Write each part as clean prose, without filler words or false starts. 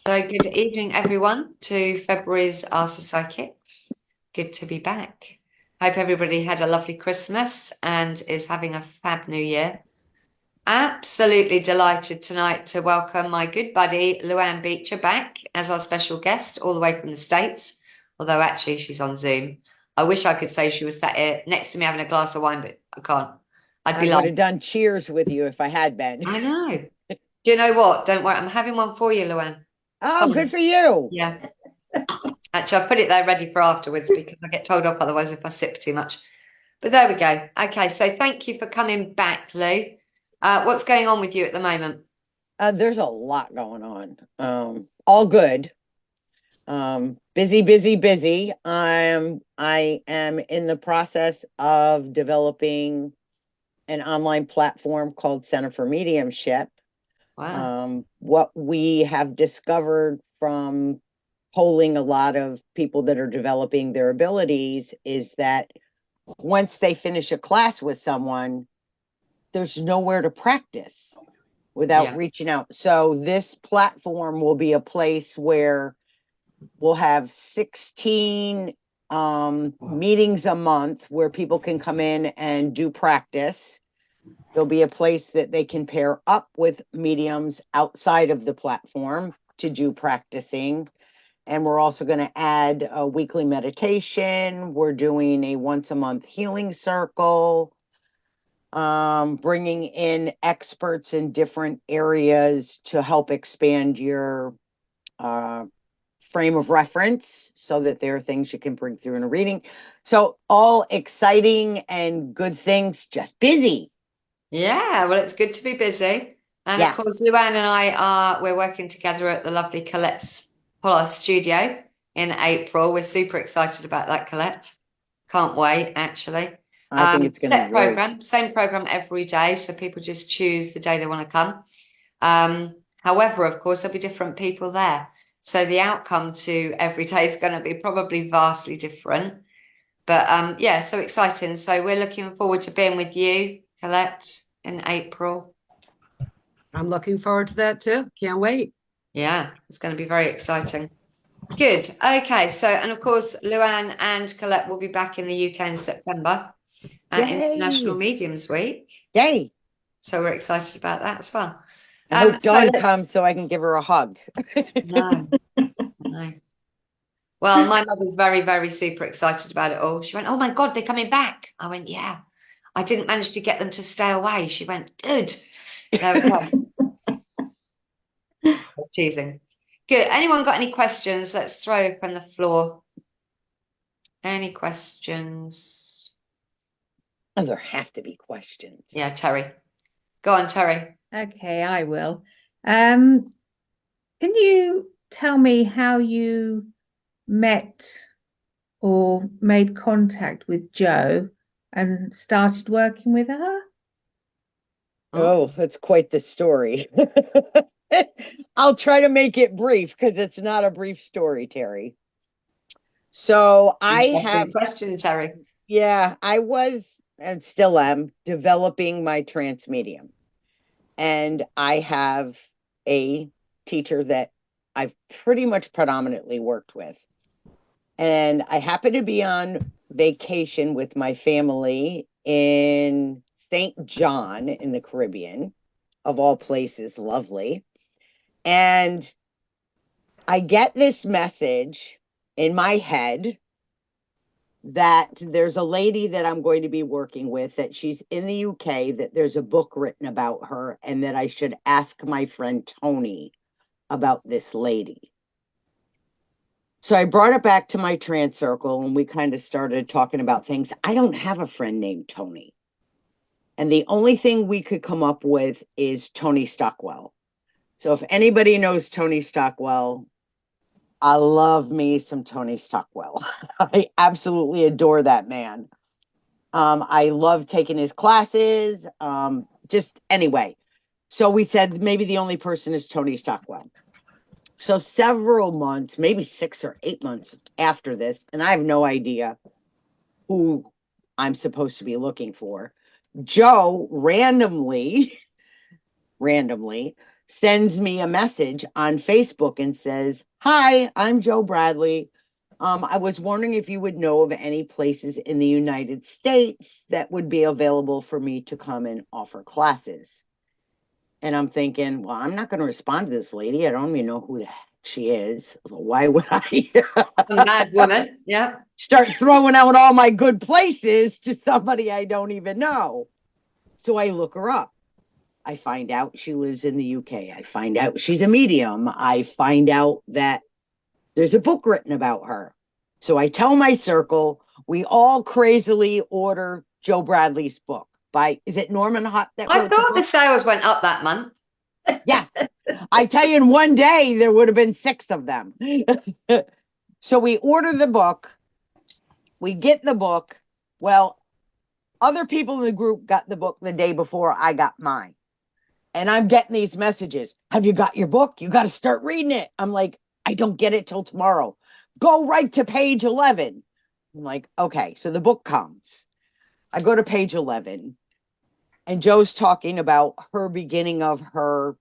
So, good evening, everyone, to February's Ask the Psychics. Good to be back. Hope everybody had a lovely Christmas and is having a fab new year. Absolutely delighted tonight to welcome my good buddy Lou Ann Beecher back as our special guest, all the way from the States, although actually she's on Zoom. I wish I could say she was sat here next to me having a glass of wine, but I can't. I'd I be would like, have done cheers with you if I had been. I know. Do you know what? Don't worry, I'm having one for you, Lou Ann. It's Oh, good fine. for you. Yeah. Actually, I've put it there ready for afterwards because I get told off otherwise if I sip too much. But there we go. Okay, so thank you for coming back, Lou. What's going on with you at the moment? There's a lot going on. All good. Busy, busy, busy. I am in the process of developing an online platform called Center for Mediumship. Wow. What we have discovered from polling a lot of people that are developing their abilities is that once they finish a class with someone, there's nowhere to practice without Yeah. reaching out. So this platform will be a place where we'll have 16 meetings a month where people can come in and do practice. There'll be a place that they can pair up with mediums outside of the platform to do practicing. And we're also going to add a weekly meditation. We're doing a once a month healing circle, bringing in experts in different areas to help expand your frame of reference so that there are things you can bring through in a reading. So, all exciting and good things, just busy. Yeah, well, it's good to be busy. And of Yeah, course, Luann and we're working together at the lovely Colette's Polar Studio in April. We're super excited about that, Colette. Can't wait, actually. I think it's going to be Set great. program, same program every day, so people just choose the day they want to come. However, of course, there'll be different people there. So the outcome to every day is going to be probably vastly different. But yeah, so exciting. So we're looking forward to being with you, Colette, in April. I'm looking forward to that too. Can't wait. Yeah, it's going to be very exciting. Good. Okay. So, and of course, Luann and Colette will be back in the UK in September at International Yay! Mediums Week. Yay! So we're excited about that as well. I hope So Dawn let's, comes so I can give her a hug. no, no. Well, my mother's very, very super excited about it all. She went, "Oh my God, they're coming back." I went, "Yeah." I didn't manage to get them to stay away. She went, "Good." There we go. That's teasing. Good. Anyone got any questions? Let's throw open the floor. Any questions? Oh, there have to be questions. Yeah, Terry. Go on, Terry. Okay, I will. Um, can you tell me how you met or made contact with Jo and started working with her? Oh, Oh, that's quite the story. I'll try to make it brief because it's not a brief story, Terry. So I have, interesting question, Terry. yeah, I was and still am developing my trance medium. And I have a teacher that I've pretty much predominantly worked with. And I happen to be on vacation with my family in St. John in the Caribbean, of all places, lovely. And I get this message in my head that there's a lady that I'm going to be working with, that she's in the UK, that there's a book written about her, and that I should ask my friend Tony about this lady. So I brought it back to my trance circle and we kind of started talking about things. I don't have a friend named Tony. And the only thing we could come up with is Tony Stockwell. So if anybody knows Tony Stockwell, I love me some Tony Stockwell. I absolutely adore that man. I love taking his classes. Just anyway. So we said maybe the only person is Tony Stockwell. So several months, maybe 6 or 8 months after this, and I have no idea who I'm supposed to be looking for, Jo randomly sends me a message on Facebook and says, "Hi, I'm Joe Bradley. I was wondering if you would know of any places in the United States that would be available for me to come and offer classes." And I'm thinking, well, I'm not going to respond to this lady. I don't even know who the heck she is. Why would I A mad woman. Yeah. start throwing out all my good places to somebody I don't even know? So I look her up. I find out she lives in the UK. I find out she's a medium. I find out that there's a book written about her. So I tell my circle, we all crazily order Joe Bradley's book by, is it Norman Hutt that I wrote the thought the book? sales went up that month. Yes. I tell you, in one day, there would have been 6 of them. So we order the book. We get the book. Well, other people in the group got the book the day before I got mine. And I'm getting these messages. Have you got your book? You got to start reading it. I'm like, I don't get it till tomorrow. Go right to page 11. I'm like, okay. So the book comes. I go to page 11, and Joe's talking about her beginning of her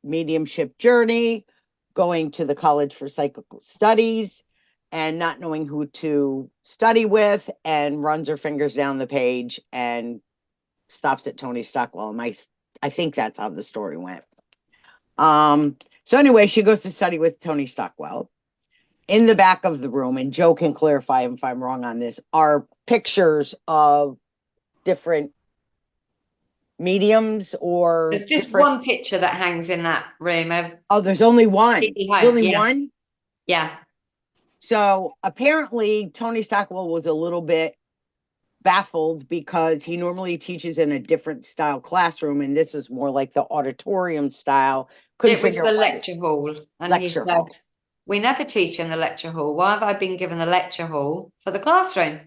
mediumship journey, going to the College for Psychical Studies and not knowing who to study with, and runs her fingers down the page and stops at Tony Stockwell. I think that's how the story went. So anyway, she goes to study with Tony Stockwell. In the back of the room, and Joe can clarify if I'm wrong on this, are pictures of different mediums or There's just different... one picture that hangs in that room of Oh, there's only one. There's only yeah. one? Yeah. So apparently Tony Stockwell was a little bit baffled because he normally teaches in a different style classroom, and this was more like the auditorium style. Couldn't It was figure the out lecture hall. And he lecture said, hall. we never teach in the lecture hall. Why have I been given the lecture hall for the classroom?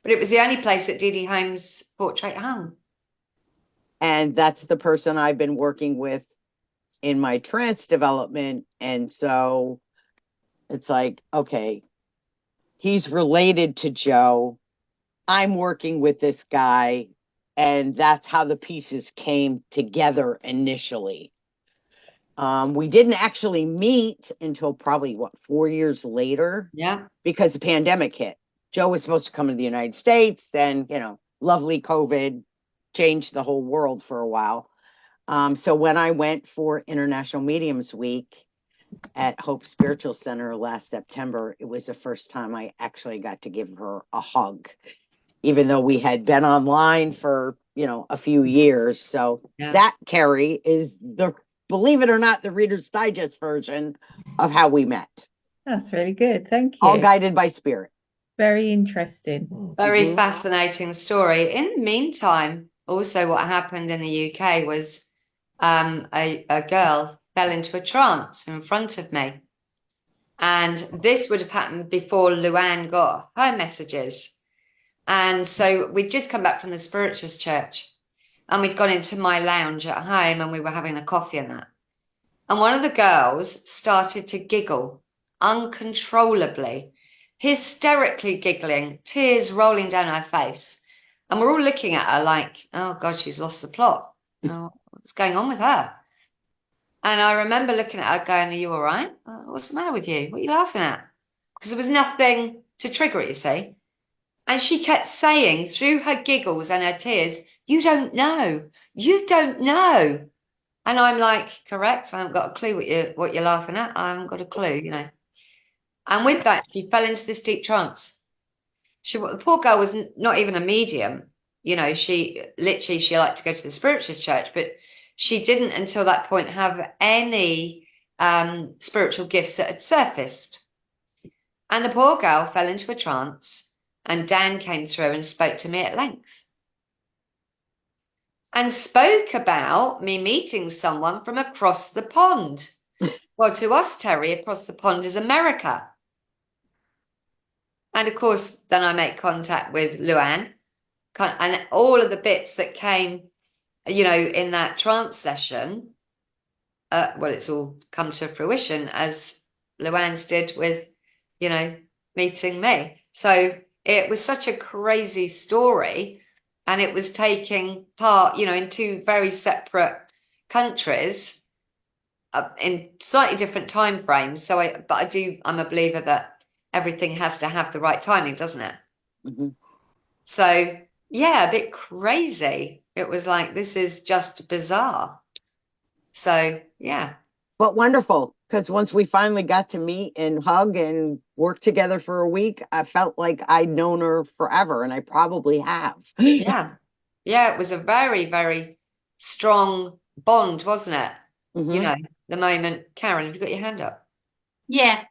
But it was the only place that Dee Dee Holmes' portrait hung. And that's the person I've been working with in my trance development. And so it's like, okay, he's related to Joe. I'm working with this guy. And that's how the pieces came together initially. We didn't actually meet until probably 4 years later. Yeah. Because the pandemic hit. Joe was supposed to come to the United States, and lovely COVID changed the whole world for a while. So when I went for International Mediums Week at Hope Spiritual Center last September, it was the first time I actually got to give her a hug, even though we had been online for a few years. So that, Terry, is believe it or not, the Reader's Digest version of how we met. That's really good. Thank you. All guided by spirit. Very interesting. Very fascinating story. In the meantime, also what happened in the UK was a girl fell into a trance in front of me. And this would have happened before Lou Ann got her messages. And so we'd just come back from the Spiritualist Church, and we'd gone into my lounge at home, and we were having a coffee and that. And one of the girls started to giggle uncontrollably, hysterically giggling, tears rolling down her face. And we're all looking at her like, oh God, she's lost the plot. Oh, what's going on with her? And I remember looking at her going, are you all right? What's the matter with you? What are you laughing at? Because there was nothing to trigger it, you see. And she kept saying through her giggles and her tears, you don't know. You don't know. And I'm like, correct. I haven't got a clue what you're laughing at. I haven't got a clue, And with that, she fell into this deep trance. The poor girl was not even a medium. She liked to go to the Spiritualist Church, but she didn't until that point have any spiritual gifts that had surfaced. And the poor girl fell into a trance, and Dan came through and spoke to me at length. And spoke about me meeting someone from across the pond. Well, to us, Terry, across the pond is America. And of course, then I make contact with Lou Ann, and all of the bits that came, in that trance session, it's all come to fruition as Lou Ann's did with, meeting me. So it was such a crazy story, and it was taking part, in 2 very separate countries. in slightly different time frames. So I'm a believer that everything has to have the right timing, doesn't it? Mhm. So yeah, a bit crazy. It was like, this is just bizarre. So yeah. But wonderful, because once we finally got to meet and hug and work together for a week, I felt like I'd known her forever, and I probably have. Yeah. Yeah, it was a very, very strong bond, wasn't it? You Hmm. know, the moment. Karen, have you got your hand up? Yeah,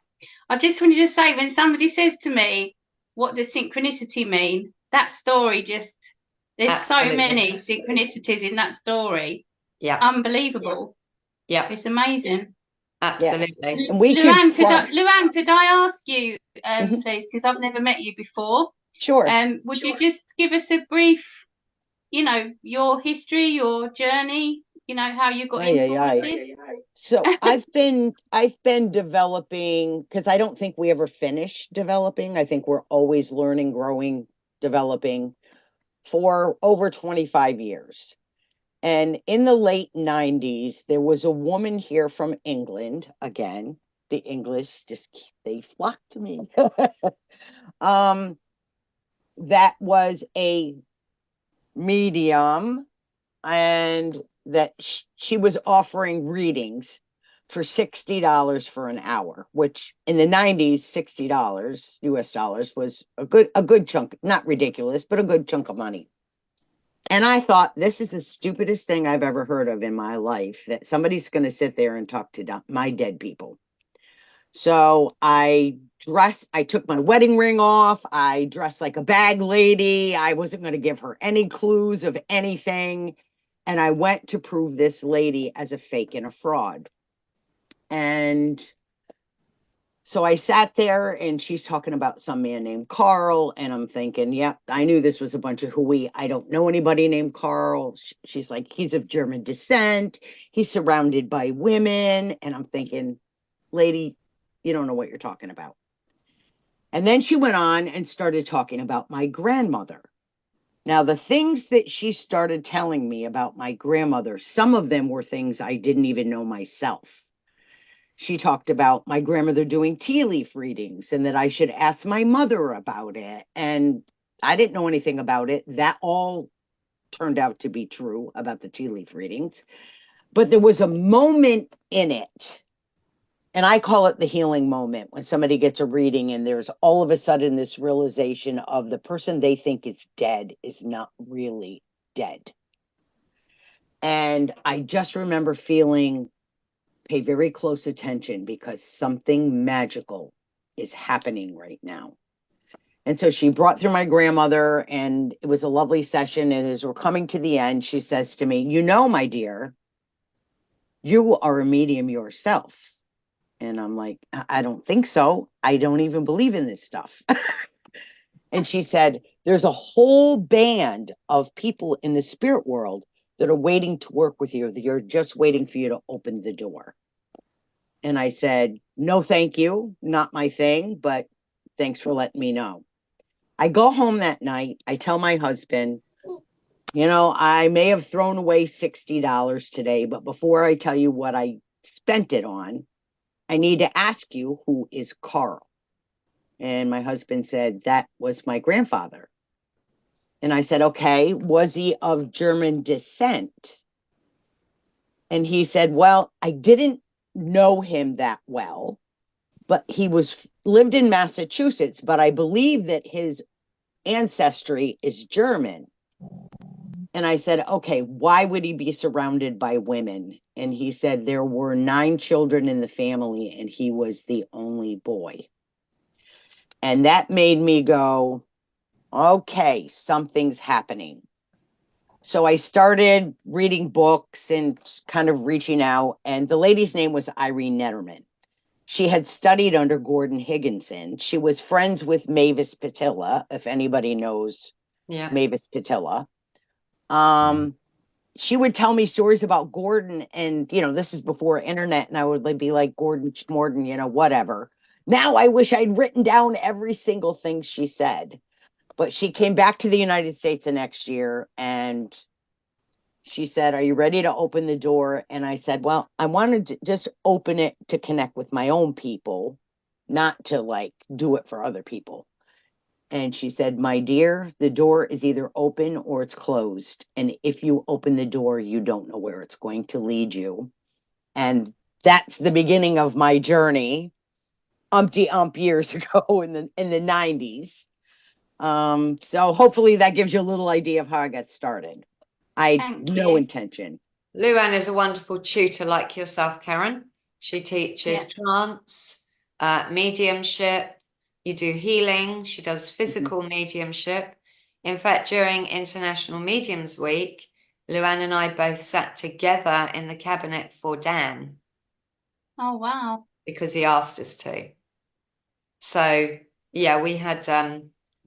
I just wanted to say when somebody says to me, what does synchronicity mean? That story just, there's so Absolutely. many synchronicities in that story. It's Yeah. unbelievable. Yeah. It's amazing. Absolutely. And we could Luann, talk. Luann, could I ask you, Mhm. please, because I've never met you before, Sure. would you just give us a brief, your history, your journey, how you got Ay, into ay, all of ay. this? So I've been developing, because I don't think we ever finish developing. I think we're always learning, growing, developing for over 25 years. And in the late 90s, there was a woman here from England. Again, the English just they flock to me. That was a medium, and that she was offering readings for $60 for an hour, which in the 90s, $60 US dollars was a good chunk, not ridiculous, but a good chunk of money. And I thought, this is the stupidest thing I've ever heard of in my life, that somebody's going to sit there and talk to my dead people. So I took my wedding ring off. I dressed like a bag lady. I wasn't going to give her any clues of anything. And I went to prove this lady as a fake and a fraud. And so I sat there, and she's talking about some man named Carl. And I'm thinking, yep, I knew this was a bunch of hooey. I don't know anybody named Carl. She's like, he's of German descent. He's surrounded by women. And I'm thinking, lady, you don't know what you're talking about. And then she went on and started talking about my grandmother. Now, the things that she started telling me about my grandmother, some of them were things I didn't even know myself. She talked about my grandmother doing tea leaf readings and that I should ask my mother about it. And I didn't know anything about it. That all turned out to be true about the tea leaf readings. But there was a moment in it, and I call it the healing moment, when somebody gets a reading and there's all of a sudden this realization of the person they think is dead is not really dead. And I just remember feeling, pay very close attention, because something magical is happening right now. And so she brought through my grandmother, and it was a lovely session. And as we're coming to the end, she says to me, my dear, you are a medium yourself. And I'm like, I don't think so. I don't even believe in this stuff. And she said, there's a whole band of people in the spirit world that are waiting to work with you. You're just waiting for you to open the door. And I said, no, thank you. Not my thing, but thanks for letting me know. I go home that night. I tell my husband, I may have thrown away $60 today, but before I tell you what I spent it on, I need to ask you, who is Carl? And my husband said, that was my grandfather. And I said, okay, was he of German descent? And he said, well, I didn't know him that well, but he lived in Massachusetts, but I believe that his ancestry is German. And I said, okay, why would he be surrounded by women? And he said there were 9 children in the family, and he was the only boy. And that made me go, okay, something's happening. So I started reading books and kind of reaching out. And the lady's name was Irene Netterman. She had studied under Gordon Higginson. She was friends with Mavis Patilla, if anybody knows Mavis Patilla. She would tell me stories about Gordon, and this is before internet, and I would be like, Gordon Schmorden, whatever. Now I wish I'd written down every single thing she said. But she came back to the United States the next year, and she said, "Are you ready to open the door?" And I said, "Well, I wanted to just open it to connect with my own people, not to like do it for other people." And she said, "My dear, the door is either open or it's closed. And if you open the door, you don't know where it's going to lead you." And that's the beginning of my journey, years ago in the 90s. So hopefully that gives you a little idea of how I got started. I had Thank no you. intention. Lou Ann is a wonderful tutor like yourself, Karen. She teaches Yeah. trance, mediumship. You do healing. She does physical mediumship. In fact, during International Mediums Week, Lou Ann and I both sat together in the cabinet for Dan Oh, wow. because he asked us to. So, yeah, we had a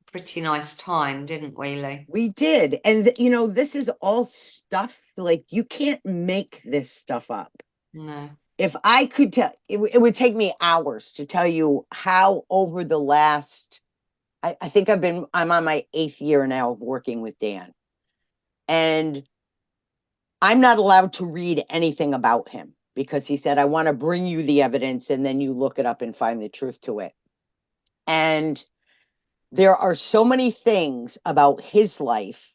pretty nice time, didn't we, Lou? We did. And, you know, this is all stuff like you can't make this stuff up. No. If I could tell, it would take me hours to tell you how over the last, I think I'm on my 8th year now of working with Dan. And I'm not allowed to read anything about him because he said, "I want to bring you the evidence and then you look it up and find the truth to it." And there are so many things about his life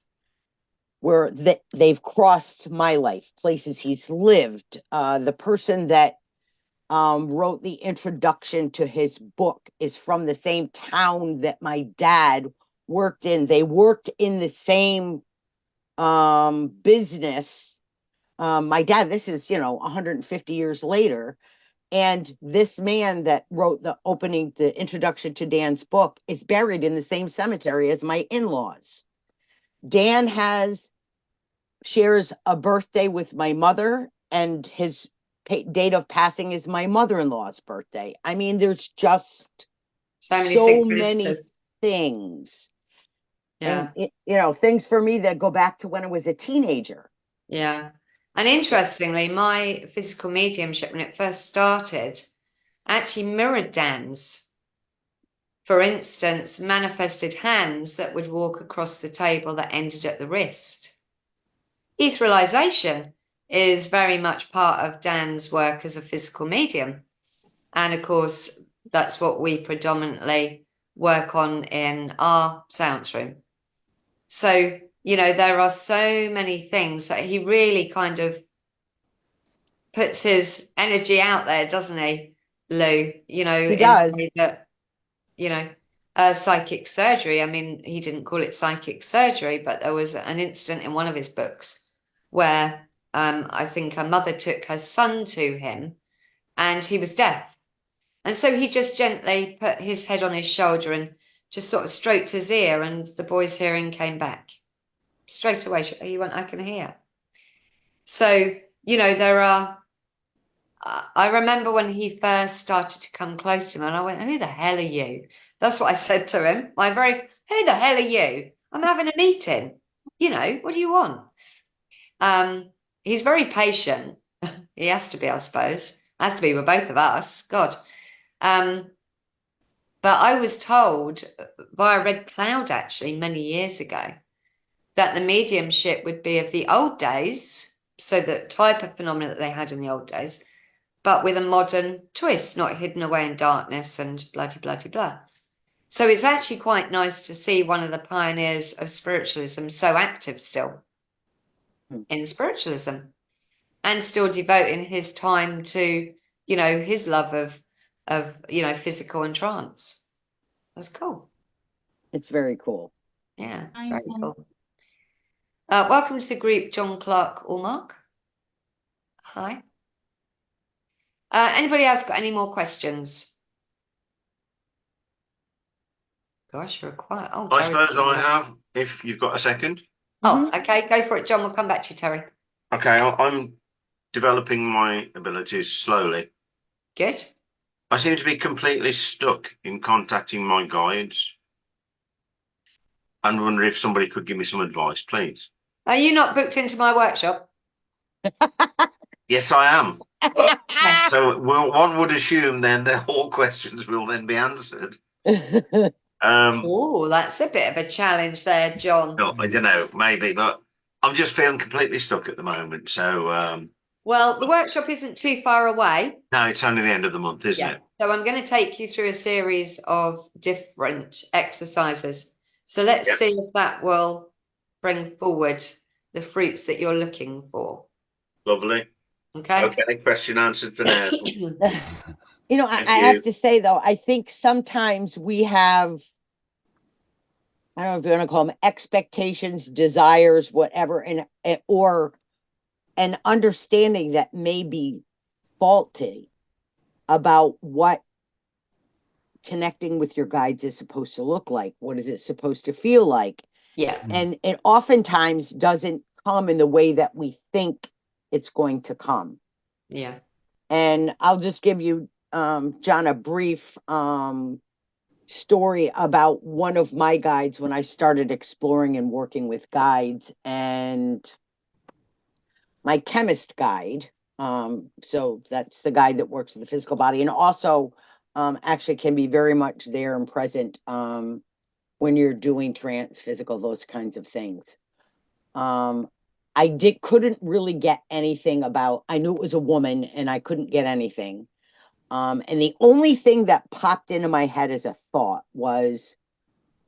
where they've crossed my life, places he's lived. The person that wrote the introduction to his book is from the same town that my dad worked in. They worked in the same business. My dad, this is, 150 years later. And this man that wrote the introduction to Dan's book is buried in the same cemetery as my in-laws. Dan shares a birthday with my mother, and his date of passing is my mother-in-law's birthday. I mean, there's just So many so many synchronicities. things. Yeah. And, things for me that go back to when I was a teenager. Yeah. And interestingly, my physical mediumship, when it first started, actually mirrored Dan's. For instance, manifested hands that would walk across the table that ended at the wrist. Etherealization is very much part of Dan's work as a physical medium. And of course, that's what we predominantly work on in our seance room. So, there are so many things that he really kind of puts his energy out there, doesn't he, Lou? He In does. the way that, psychic surgery. I mean, he didn't call it psychic surgery, but there was an incident in one of his books where I think a mother took her son to him and he was deaf. And so he just gently put his head on his shoulder and just sort of stroked his ear, and the boy's hearing came back. Straight away, he went, "I can hear." So, there are, I remember when he first started to come close to me and I went, "Who the hell are you?" That's what I said to him. "Who the hell are you? I'm having a meeting. What do you want?" He's very patient. He has to be, I suppose. Has to be with both of us. God. But I was told via Red Cloud, actually, many years ago, that the mediumship would be of the old days, so the type of phenomena that they had in the old days, but with a modern twist, not hidden away in darkness and blah, blah, blah, blah. So it's actually quite nice to see one of the pioneers of spiritualism so active still in spiritualism and still devoting his time to, his love of physical and trance. That's cool. It's very cool. Yeah, very Amazing. cool. Welcome to the group, John Clark Allmark. Hi. Anybody else got any more questions? Gosh, you're quiet. Oh, I Terry. suppose I have, if you've got a second. Oh, okay, go for it, John. We'll come back to you, Terry. Okay, I'm developing my abilities slowly. Good. I seem to be completely stuck in contacting my guides and wonder if somebody could give me some advice, please. Are you not booked into my workshop? Yes, I am. Okay. So one would assume then that all questions will then be answered. Oh, that's a bit of a challenge there, John. I don't know, maybe, but I'm just feeling completely stuck at the moment. So, Well, the workshop isn't too far away. no, it's only the end of the month, isn't it? So I'm going to take you through a series of different exercises. So let's see if that will bring forward the fruits that you're looking for. Lovely. Okay. Okay, question answered for now. You know, I have to say though, I think sometimes we have, I don't know if you want to call them expectations, desires, whatever, or an understanding that may be faulty about what connecting with your guides is supposed to look like. What is it supposed to feel like? Yeah. And it oftentimes doesn't come in the way that we think it's going to come. Yeah. And I'll just give you, John, a brief story about one of my guides when I started exploring and working with guides. And my chemist guide, so that's the guide that works with the physical body, and also actually can be very much there and present when you're doing trance, physical, those kinds of things. I couldn't really get anything about, I knew it was a woman and I couldn't get anything. And the only thing that popped into my head as a thought was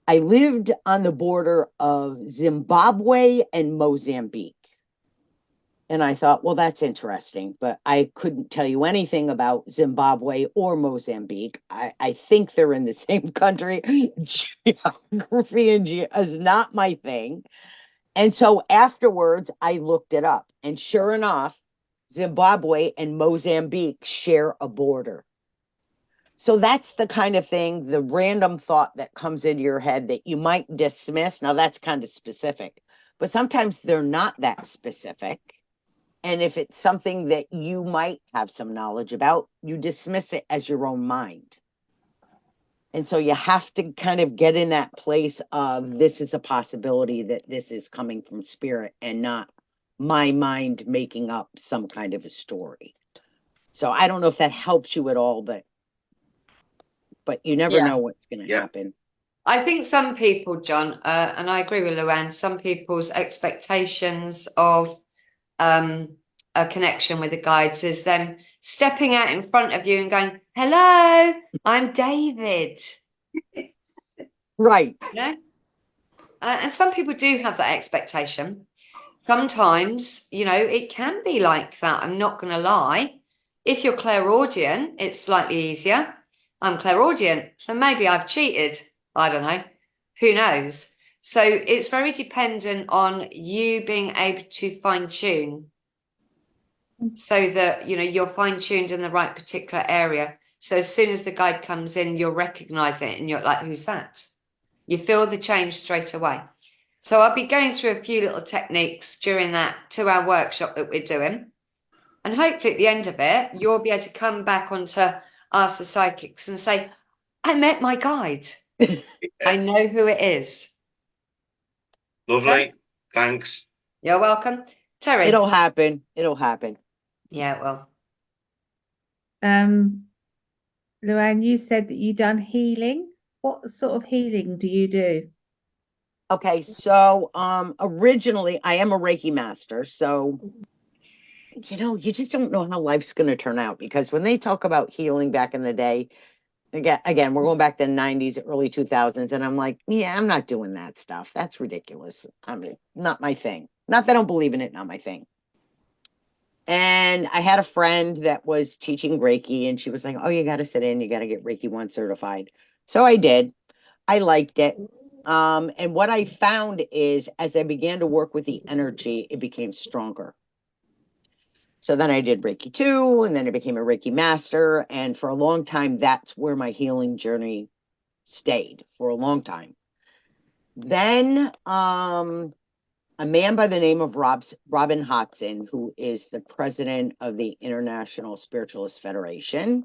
I lived on the border of Zimbabwe and Mozambique. And I thought, well, that's interesting, but I couldn't tell you anything about Zimbabwe or Mozambique. I think they're in the same country. Geography is not my thing. And so afterwards, I looked it up. And sure enough, Zimbabwe and Mozambique share a border. So that's the kind of thing, the random thought that comes into your head that you might dismiss. Now, that's kind of specific, but sometimes they're not that specific. And if it's something that you might have some knowledge about, you dismiss it as your own mind. And so you have to kind of get in that place of this is a possibility that this is coming from spirit and not my mind making up some kind of a story. So I don't know if that helps you at all, but you never know what's going to happen. I think some people, John, and I agree with Lou Ann, some people's expectations of a connection with the guides is them stepping out in front of you and going, "Hello, I'm David." Right. You know? And some people do have that expectation. Sometimes, you know, it can be like that. I'm not going to lie. If you're clairaudient, it's slightly easier. I'm clairaudient, so maybe I've cheated. I don't know. Who knows? So it's very dependent on you being able to fine tune so that, you know, you're fine tuned in the right particular area. So as soon as the guide comes in, you'll recognize it and you're like, who's that? You feel the change straight away. So I'll be going through a few little techniques during that 2-hour workshop that we're doing. And hopefully at the end of it, you'll be able to come back onto Ask the Psychics and say, I met my guide. I know who it is. Lovely. Okay? Thanks. You're welcome. Terry. It'll happen. It'll happen. Yeah, it will. Lou Ann, you said that you done healing. What sort of healing do you do? Okay, so originally I am a Reiki master, so you know, you just don't know how life's going to turn out because when they talk about healing back in the day, again, we're going back to the 90s, early 2000s, and I'm like, yeah, I'm not doing that stuff. That's ridiculous. I mean, not my thing. Not that I don't believe in it, not my thing. And I had a friend that was teaching Reiki, and she was like, oh, you got to sit in, you got to get Reiki 1 certified. So I did. I liked it. And what I found is as I began to work with the energy, it became stronger. So then I did Reiki 2, and then I became a Reiki master. And for a long time, that's where my healing journey stayed for a long time. Then a man by the name of Robin Hodson, who is the president of the International Spiritualist Federation,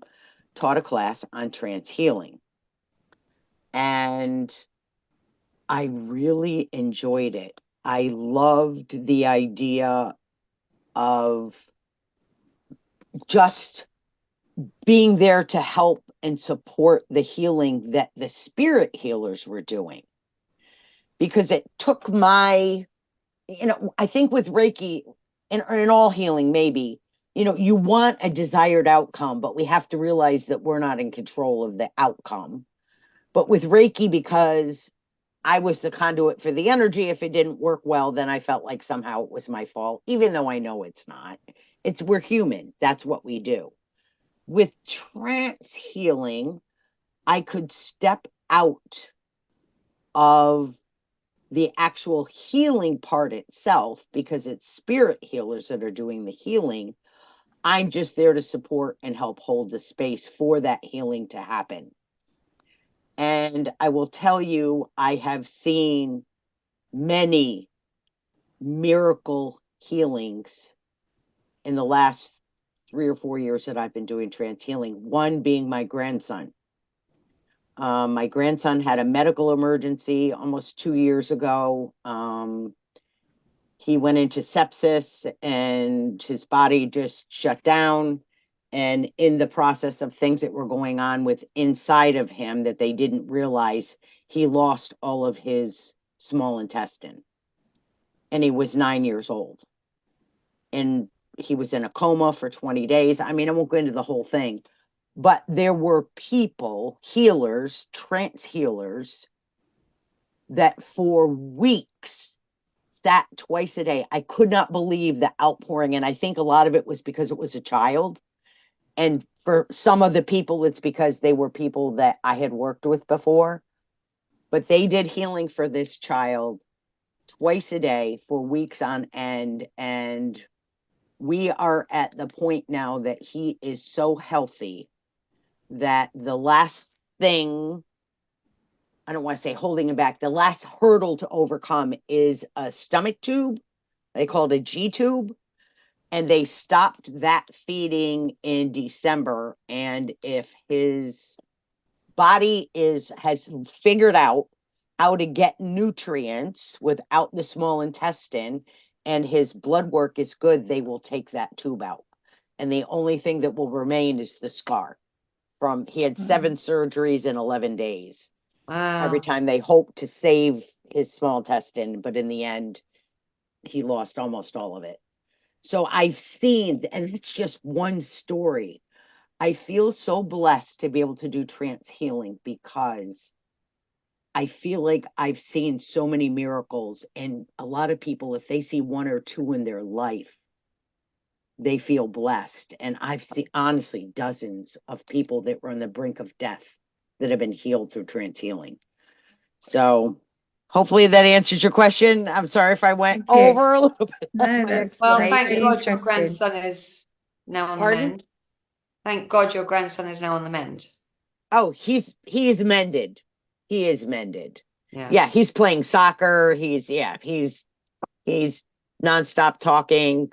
taught a class on trance healing. And I really enjoyed it. I loved the idea of just being there to help and support the healing that the spirit healers were doing. Because it took my I think with Reiki and in all healing, maybe, you want a desired outcome, but we have to realize that we're not in control of the outcome. But with Reiki, because I was the conduit for the energy, if it didn't work well, then I felt like somehow it was my fault, even though I know it's not. We're human. That's what we do. With trance healing, I could step out of the actual healing part itself because it's spirit healers that are doing the healing. I'm just there to support and help hold the space for that healing to happen. And I will tell you, I have seen many miracle healings in the last 3 or 4 years that I've been doing trance healing, one being my grandson. My grandson had a medical emergency almost 2 years ago. He went into sepsis and his body just shut down. And in the process of things that were going on with inside of him that they didn't realize, he lost all of his small intestine. And he was 9 years old. And he was in a coma for 20 days. I mean, I won't go into the whole thing, but there were people, healers, trance healers, that for weeks sat twice a day. I could not believe the outpouring. And I think a lot of it was because it was a child. And for some of the people, it's because they were people that I had worked with before. But they did healing for this child twice a day for weeks on end. And we are at the point now that he is so healthy that the last thing, I don't want to say holding him back, the last hurdle to overcome is a stomach tube. They call it a G tube. And they stopped that feeding in December. And if his body has figured out how to get nutrients without the small intestine and his blood work is good, they will take that tube out. And the only thing that will remain is the scar. He had 7 surgeries in 11 days. Wow. Every time they hoped to save his small intestine, but in the end, he lost almost all of it. So I've seen, and it's just one story. I feel so blessed to be able to do trance healing because I feel like I've seen so many miracles. And a lot of people, if they see 1 or 2 in their life, they feel blessed. And I've seen, honestly, dozens of people that were on the brink of death that have been healed through trance healing. So hopefully that answers your question. I'm sorry if I went Thank you. over a little bit. No, that's Well, that's thank really God your interesting. grandson is now on the Pardon? mend. Thank God your grandson is now on the mend. Oh, he is mended. He is mended. Yeah. Yeah, he's playing soccer. He's nonstop talking,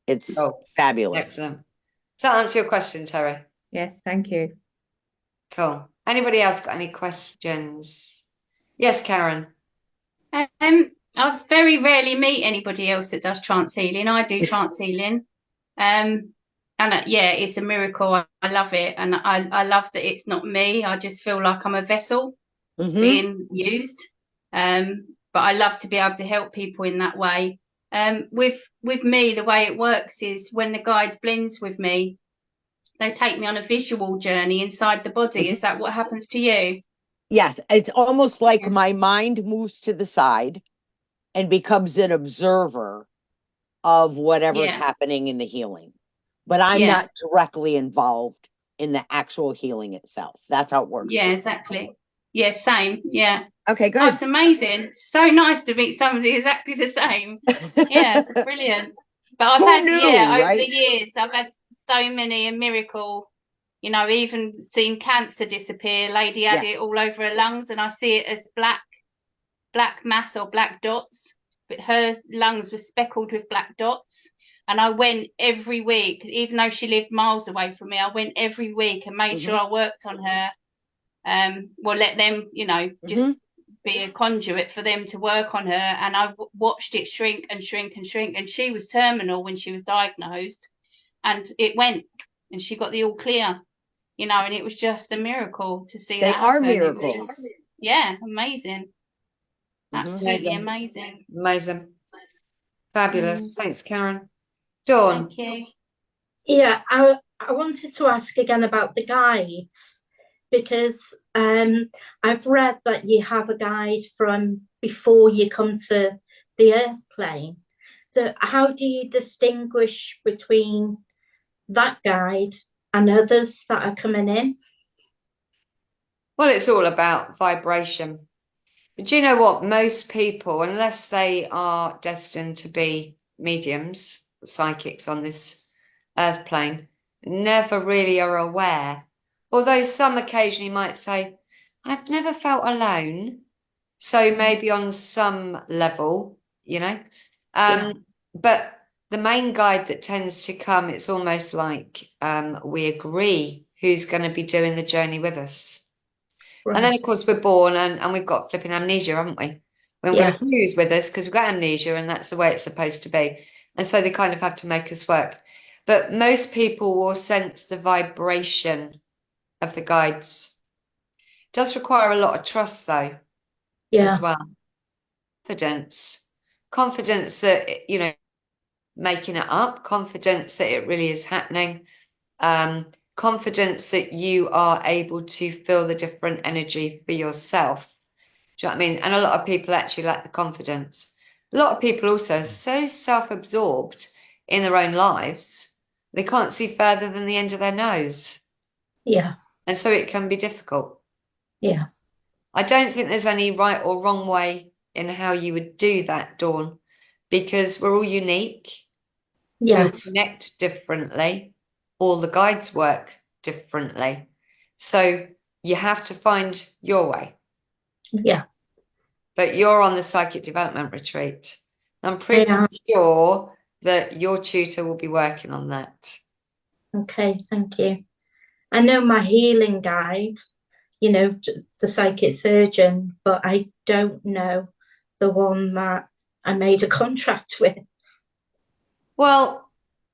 It's Oh, fabulous. excellent. Does that answer your question, Terry? Yes, thank you. Cool. Anybody else got any questions? Yes, Karen. I very rarely meet anybody else that does trance healing. I do trance healing. And yeah, it's a miracle. I love it. And I love that it's not me. I just feel like I'm a vessel being used. But I love to be able to help people in that way. With me, the way it works is when the guides blends with me, they take me on a visual journey inside the body. Is that what happens to you? Yes, it's almost like my mind moves to the side and becomes an observer of whatever's happening in the healing. But I'm not directly involved in the actual healing itself. That's how it works. Yeah, exactly. Yeah, same. Yeah. Okay, good. Oh, it's amazing. So nice to meet somebody exactly the same. Yeah, it's brilliant. But I've Who knew, over right? the years, I've had so many a miracle. Even seen cancer disappear. Lady had it all over her lungs, and I see it as black mass or black dots. But her lungs were speckled with black dots. And I went every week, even though she lived miles away from me. I went every week and made sure I worked on her. Let them, just be a conduit for them to work on her. And I watched it shrink and shrink and shrink. And she was terminal when she was diagnosed, and it went, and she got the all clear, and it was just a miracle to see that happen. They are miracles. Yeah, amazing. Absolutely Amazing. amazing. Amazing. Fabulous. Thanks, Karen. Dawn. Thank you. Yeah, I wanted to ask again about the guides because I've read that you have a guide from before you come to the earth plane. So how do you distinguish between that guide and others that are coming in? Well, it's all about vibration. But do you know what? Most people, unless they are destined to be mediums, psychics on this earth plane, never really are aware. Although some occasionally might say, I've never felt alone. So maybe on some level, you know. But the main guide that tends to come, it's almost like we agree who's going to be doing the journey with us. Right. And then, of course, we're born and we've got flipping amnesia, haven't we? We've got a clue who's with us because we've got amnesia and that's the way it's supposed to be. And so they kind of have to make us work. But most people will sense the vibration of the guides. It does require a lot of trust, though, as well. Confidence that, you know, making it up, confidence that it really is happening, confidence that you are able to feel the different energy for yourself. Do you know what I mean? And a lot of people actually lack the confidence. A lot of people also are so self-absorbed in their own lives, they can't see further than the end of their nose. Yeah. And so it can be difficult. Yeah. I don't think there's any right or wrong way in how you would do that, Dawn, because we're all unique. We'll connect differently. All the guides work differently. So you have to find your way. Yeah. But you're on the psychic development retreat. I'm pretty sure that your tutor will be working on that. Okay, thank you. I know my healing guide, you know, the psychic surgeon, but I don't know the one that I made a contract with. Well,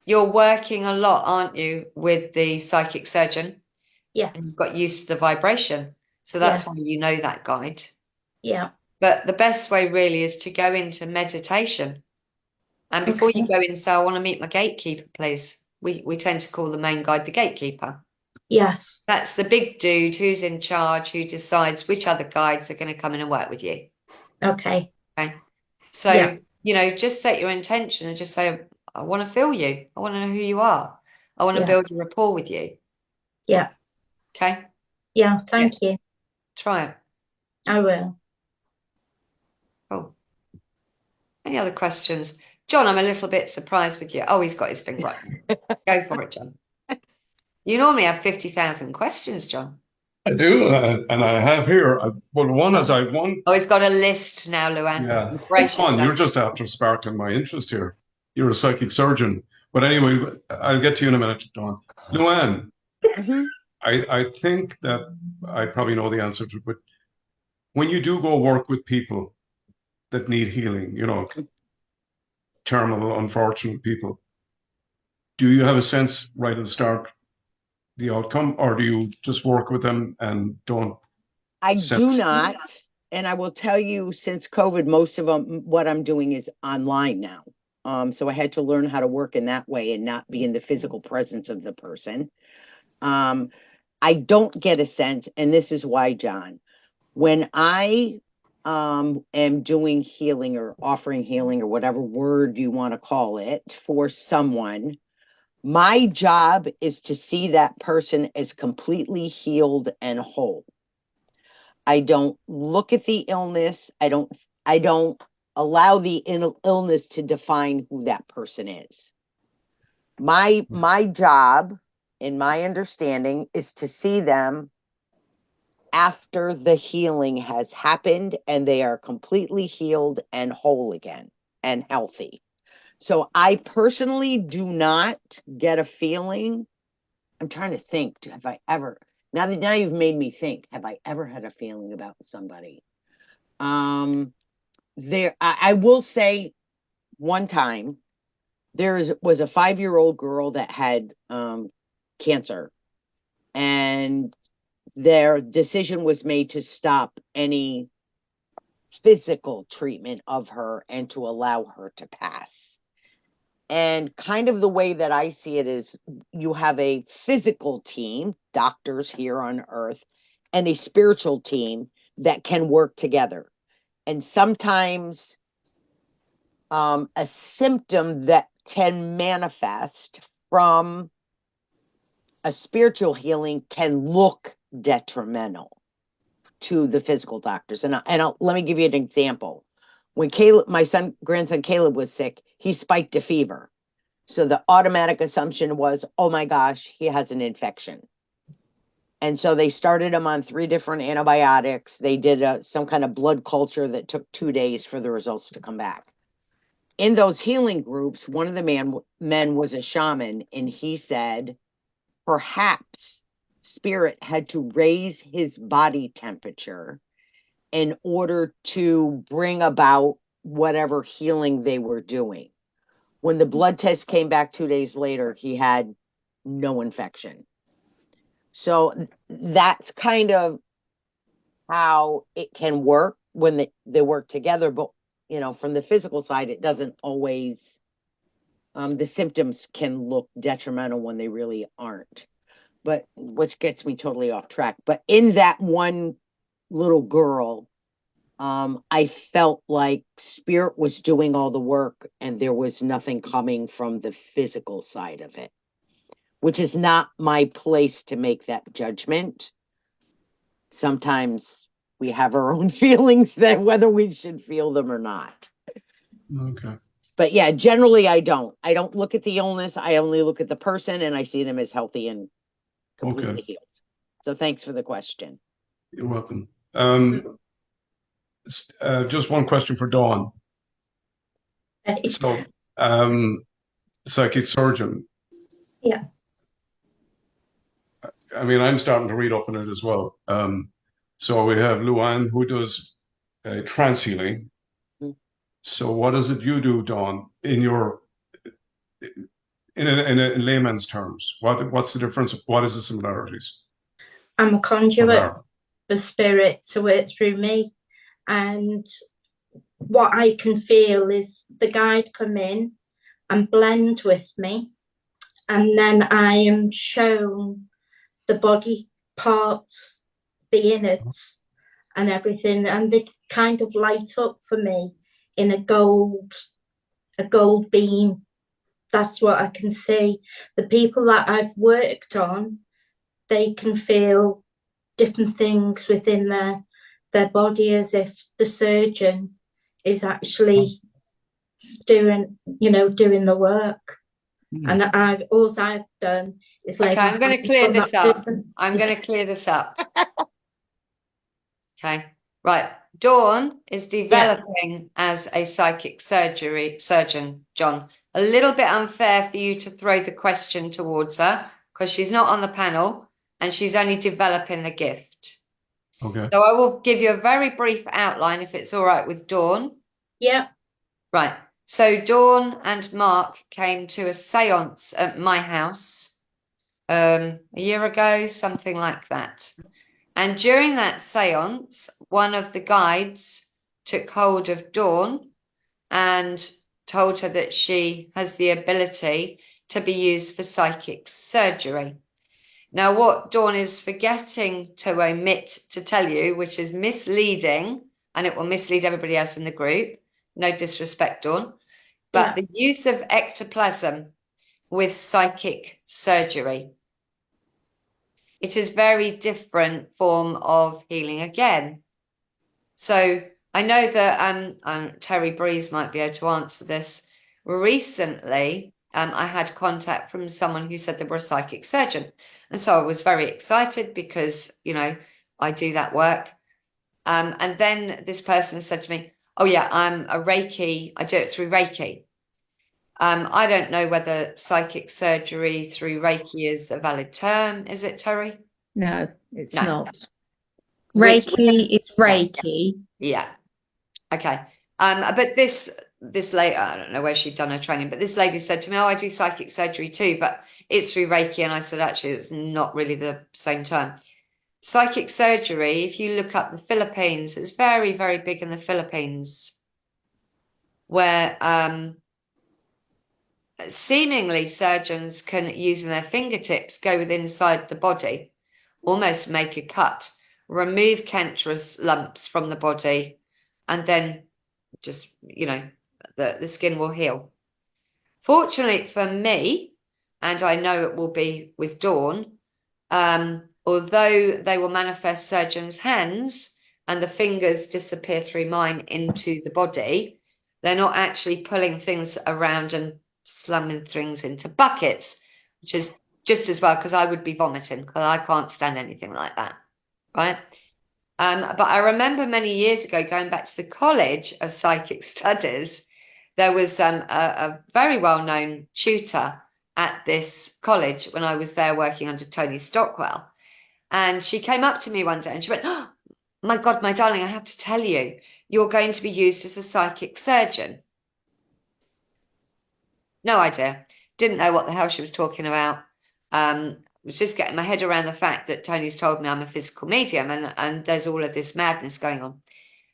you're working a lot, aren't you, with the psychic surgeon? Yes. And you've got used to the vibration. So that's why you know that guide. Yeah. But the best way really is to go into meditation. And before you go in, say, I want to meet my gatekeeper, please. We tend to call the main guide the gatekeeper. Yes. That's the big dude who's in charge, who decides which other guides are going to come in and work with you. Okay. Okay. So, you know, just set your intention and just say, I want to feel you. I want to know who you are. I want to build a rapport with you. Yeah. Okay. Yeah. Thank you. Try it. I will. Oh. Any other questions? John, I'm a little bit surprised with you. Oh, he's got his finger up. Go for it, John. You normally have 50,000 questions, John. I do, and I have here. One as I want. Oh, he's got a list now, Lou Ann. Yeah, Brace come on, yourself. you're just after sparking my interest here. You're a psychic surgeon, but anyway, I'll get to you in a minute, Dawn. Lou Ann, I think that I probably know the answer to it, but when you do go work with people that need healing, you know, terminal, unfortunate people, do you have a sense right at the start the outcome, or do you just work with them and don't? I do not. And I will tell you, since COVID, most of them, what I'm doing is online now. So I had to learn how to work in that way and not be in the physical presence of the person. I don't get a sense, and this is why, John, when I am doing healing or offering healing or whatever word you want to call it for someone, my job is to see that person as completely healed and whole. I don't look at the illness. I don't allow the illness to define who that person is. My job, in my understanding, is to see them after the healing has happened and they are completely healed and whole again and healthy. So I personally do not get a feeling. I'm trying to think, have I ever, now you've made me think, have I ever had a feeling about somebody? I will say one time was a 5-year-old girl that had cancer, and their decision was made to stop any physical treatment of her and to allow her to pass. And kind of the way that I see it is you have a physical team, doctors here on earth, and a spiritual team that can work together. And sometimes a symptom that can manifest from a spiritual healing can look detrimental to the physical doctors. And let me give you an example. When my grandson Caleb was sick, he spiked a fever. So the automatic assumption was, oh my gosh, he has an infection. And so they started him on 3 different antibiotics. They did some kind of blood culture that took 2 days for the results to come back. In those healing groups, one of the men was a shaman, and he said, perhaps spirit had to raise his body temperature in order to bring about whatever healing they were doing. When the blood test came back 2 days later, he had no infection. So that's kind of how it can work when they work together. But, from the physical side, it doesn't always, the symptoms can look detrimental when they really aren't. But which gets me totally off track. But in that one little girl, I felt like spirit was doing all the work and there was nothing coming from the physical side of it, which is not my place to make that judgment. Sometimes we have our own feelings that whether we should feel them or not. Okay. But yeah, generally I don't look at the illness. I only look at the person and I see them as healthy and completely healed. So thanks for the question. You're welcome. Just one question for Dawn. So, psychic surgeon. Yeah. I mean, I'm starting to read up on it as well. So we have Lou Ann, who does trance healing. So what is it you do, Dawn, in layman's terms? What's the difference? What is the similarities? I'm a conduit for spirit to work through me. And what I can feel is the guide come in and blend with me. And then I am shown the body parts, the innards and everything. And they kind of light up for me in a gold beam. That's what I can see. The people that I've worked on, they can feel different things within their body, as if the surgeon is actually doing the work. And all I've done is okay, I'm going to clear this up. I'm going to clear this up. Okay, right. Dawn is developing as a psychic surgeon, John. A little bit unfair for you to throw the question towards her because she's not on the panel and she's only developing the gift. Okay. So I will give you a very brief outline if it's all right with Dawn. Yeah. Right. So Dawn and Mark came to a seance at my house a year ago, something like that. And during that seance, one of the guides took hold of Dawn and told her that she has the ability to be used for psychic surgery. Now, what Dawn is forgetting to omit to tell you, which is misleading, and it will mislead everybody else in the group, no disrespect, Dawn, but the use of ectoplasm with psychic surgery. It is very different form of healing again. So I know that Terry Breeze might be able to answer this. Recently, I had contact from someone who said they were a psychic surgeon. And so I was very excited because, I do that work. And then this person said to me, oh yeah, I'm a Reiki. I do it through Reiki. I don't know whether psychic surgery through Reiki is a valid term. Is it, Terry? No, it's not. Reiki is Reiki. Yeah. Okay. But this lady, I don't know where she'd done her training, but this lady said to me, oh, I do psychic surgery too, but it's through Reiki. And I said, actually, it's not really the same term. psychic surgery, if you look up the Philippines, it's very, very big in the Philippines, where seemingly surgeons can, using their fingertips, go within inside the body, almost make a cut, remove cancerous lumps from the body, and then just, the skin will heal. Fortunately for me, and I know it will be with Dawn, although they will manifest surgeons' hands and the fingers disappear through mine into the body, they're not actually pulling things around and slamming things into buckets, which is just as well, because I would be vomiting, because I can't stand anything like that, right? But I remember many years ago, going back to the College of Psychic Studies, there was a very well-known tutor at this college when I was there working under Tony Stockwell. And she came up to me one day and she went, "Oh, my God, my darling, I have to tell you, you're going to be used as a psychic surgeon." No idea. Didn't know what the hell she was talking about. Was just getting my head around the fact that Tony's told me I'm a physical medium and there's all of this madness going on.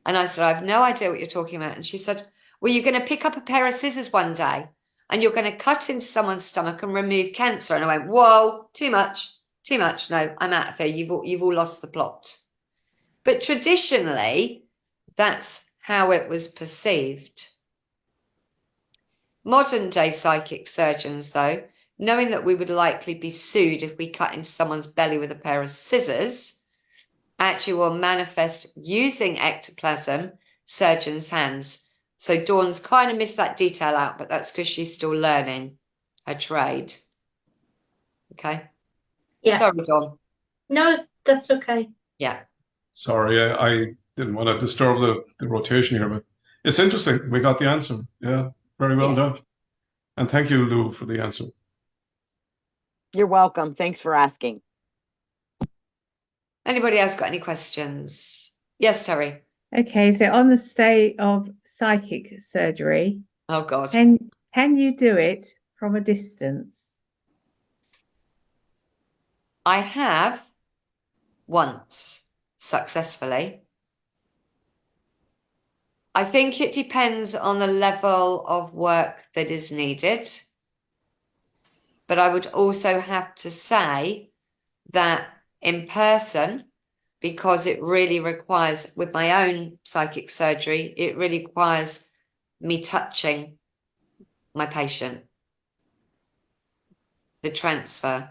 And I said, "I have no idea what you're talking about." And she said, "Well, you're going to pick up a pair of scissors one day and you're going to cut into someone's stomach and remove cancer." And I went, "Whoa, too much, too much. No, I'm out of here. You've all lost the plot." But traditionally, that's how it was perceived. Modern day psychic surgeons, though, knowing that we would likely be sued if we cut into someone's belly with a pair of scissors, actually will manifest using ectoplasm, surgeon's hands. So Dawn's kind of missed that detail out, but that's because she's still learning her trade. Okay. Yeah. Sorry, Dawn. No, that's okay. Yeah. Sorry, I didn't want to disturb the rotation here, but it's interesting. We got the answer. Yeah, very well done. And thank you, Lou, for the answer. You're welcome. Thanks for asking. Anybody else got any questions? Yes, Terry. Okay, so on the state of psychic surgery, Oh God. can you do it from a distance? I have once successfully. I think it depends on the level of work that is needed. But I would also have to say that in person, because it really requires, with my own psychic surgery, it really requires me touching my patient, the transfer.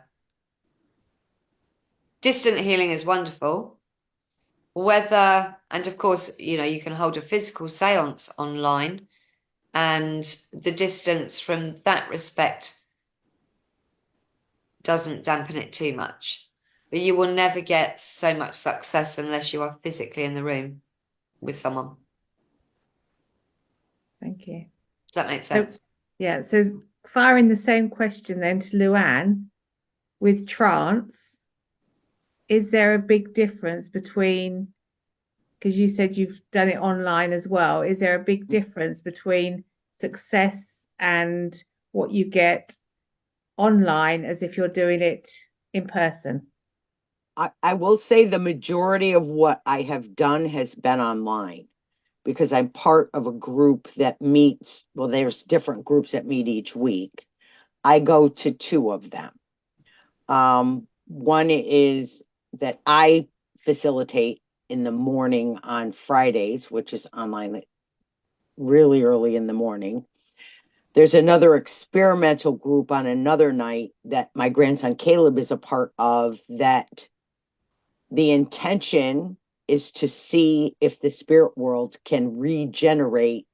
Distant healing is wonderful. And of course, you can hold a physical seance online, and the distance from that respect doesn't dampen it too much. But you will never get so much success unless you are physically in the room with someone. Thank you. Does that make sense? Yeah, so firing the same question then to Lou Ann, with trance, is there a big difference between, because you said you've done it online as well, is there a big difference between success and what you get online as if you're doing it in person? I will say the majority of what I have done has been online, because I'm part of a group that meets, well, there's different groups that meet each week. I go to two of them. One is that I facilitate in the morning on Fridays, which is online really early in the morning. There's another experimental group on another night that my grandson Caleb is a part of, that the intention is to see if the spirit world can regenerate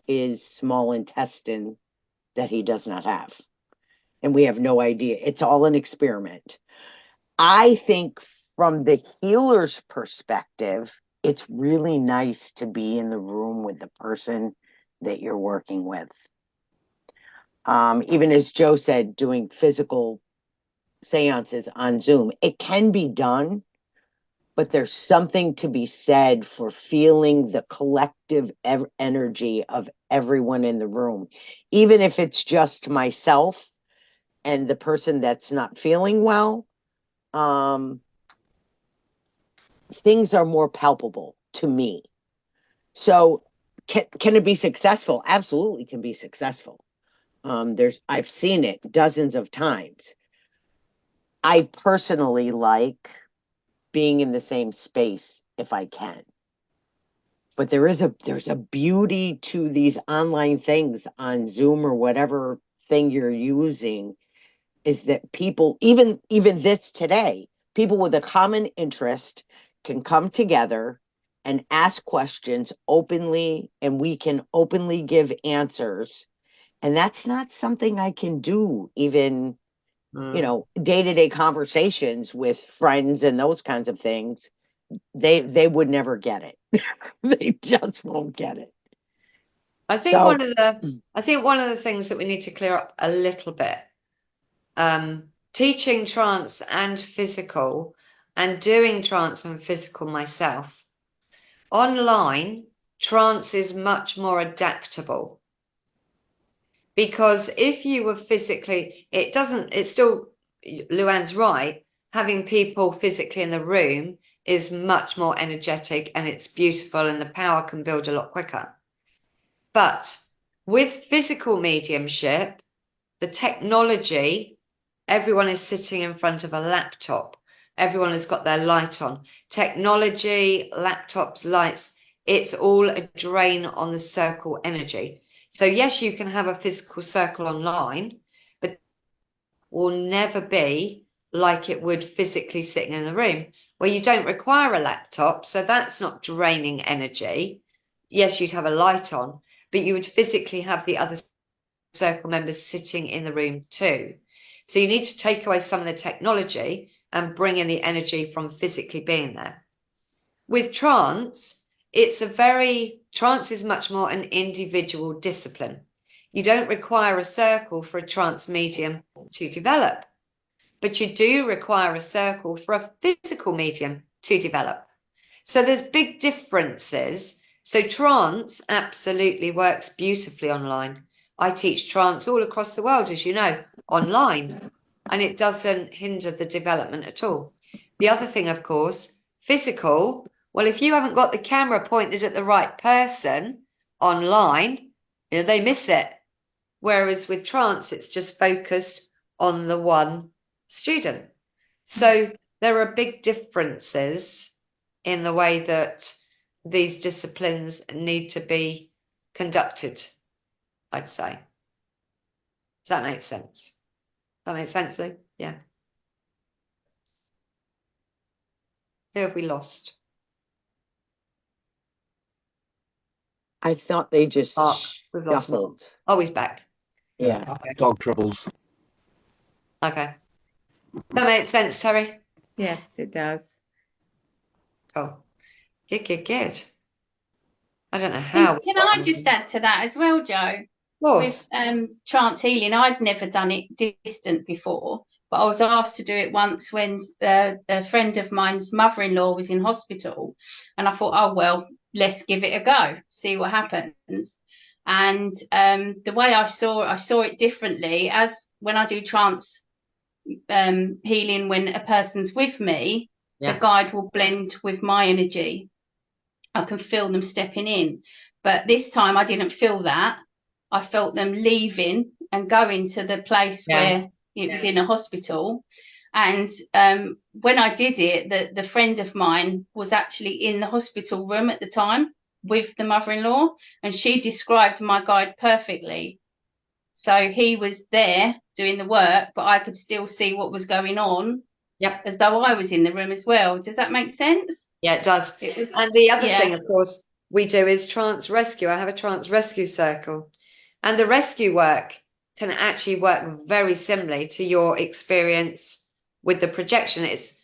his small intestine that he does not have. And we have no idea. It's all an experiment. I think from the healer's perspective, it's really nice to be in the room with the person that you're working with. Even as Joe said, doing physical seances on Zoom, it can be done, but there's something to be said for feeling the collective energy of everyone in the room. Even if it's just myself and the person that's not feeling well, things are more palpable to me. So can it be successful? Absolutely can be successful. I've seen it dozens of times. I personally like being in the same space if I can. But there's a beauty to these online things on Zoom or whatever thing you're using, is that people, even this today, people with a common interest can come together and ask questions openly, and we can openly give answers. And that's not something I can do even, day-to-day conversations with friends and those kinds of things. They would never get it. They just won't get it. I think one of the things that we need to clear up a little bit, teaching trance and physical and doing trance and physical myself, online trance is much more adaptable, because if you were physically, it's still, Lou Ann's right, having people physically in the room is much more energetic and it's beautiful and the power can build a lot quicker. But with physical mediumship, the technology, everyone is sitting in front of a laptop. Everyone has got their light on. Technology, laptops, lights, it's all a drain on the circle energy. So yes, you can have a physical circle online, but it will never be like it would physically sitting in a room where you don't require a laptop. So that's not draining energy. Yes, you'd have a light on, but you would physically have the other circle members sitting in the room too. So you need to take away some of the technology and bring in the energy from physically being there. With trance, trance is much more an individual discipline. You don't require a circle for a trance medium to develop, but you do require a circle for a physical medium to develop. So there's big differences. So trance absolutely works beautifully online. I teach trance all across the world, as you know, online, and it doesn't hinder the development at all. The other thing, of course, physical, well, if you haven't got the camera pointed at the right person online, they miss it. Whereas with trance, it's just focused on the one student. So there are big differences in the way that these disciplines need to be conducted, I'd say. Does that make sense? That makes sense, Lou? Yeah. Who have we lost? I thought they just Mark. We've lost Mark. shuffled. Oh, he's back. Yeah. Dog troubles. Okay. That makes sense, Terry? Yes, it does. Cool. Good. I don't know how. Can I just add to that as well, Joe? Of course. With trance healing, I'd never done it distant before, but I was asked to do it once when a friend of mine's mother-in-law was in hospital, and I thought, oh well, let's give it a go, see what happens. And the way I saw it differently, as when I do trance healing, when a person's with me, the guide will blend with my energy. I can feel them stepping in, but this time I didn't feel that. I felt them leaving and going to the place where it was in a hospital. And when I did it, the friend of mine was actually in the hospital room at the time with the mother-in-law, and she described my guide perfectly. So he was there doing the work, but I could still see what was going on. Yep. As though I was in the room as well. Does that make sense? Yeah, it does. And the other thing, of course, we do is trance rescue. I have a trance rescue circle. And the rescue work can actually work very similarly to your experience with the projection. It's,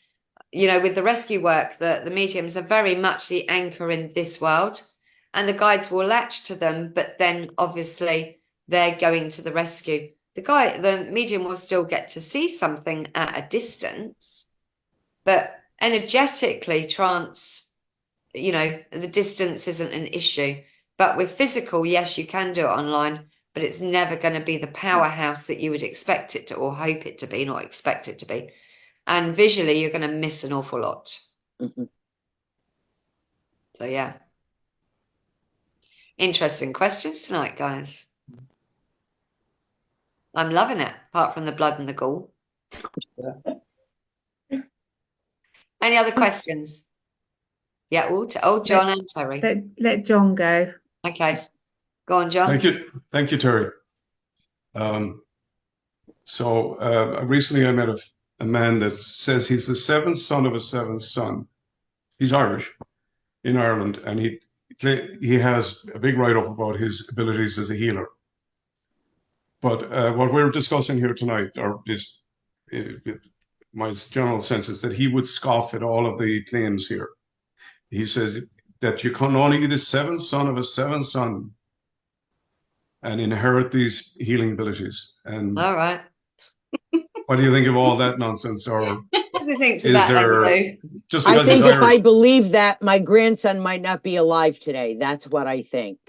with the rescue work, the mediums are very much the anchor in this world, and the guides will latch to them, but then obviously they're going to the rescue. The medium will still get to see something at a distance, but energetically, trance, the distance isn't an issue. But with physical, yes, you can do it online, but it's never going to be the powerhouse that you would expect it to, or hope it to be, not expect it to be. And visually, you're going to miss an awful lot. Mm-hmm. So yeah. Interesting questions tonight, guys. I'm loving it, apart from the blood and the gall. Any other questions? Yeah, John and Terry. Let John go. Okay. Go on, John. Thank you. Thank you, Terry. Recently I met a man that says he's the seventh son of a seventh son. He's Irish in Ireland, and he has a big write-up about his abilities as a healer. But what we're discussing here tonight, my general sense is that he would scoff at all of the claims here. He says that you can only be the seventh son of a seventh son and inherit these healing abilities. And all right. What do you think of all that nonsense? Or what do you think to that? Just because I think he's if Irish, I believe that, my grandson might not be alive today. That's what I think.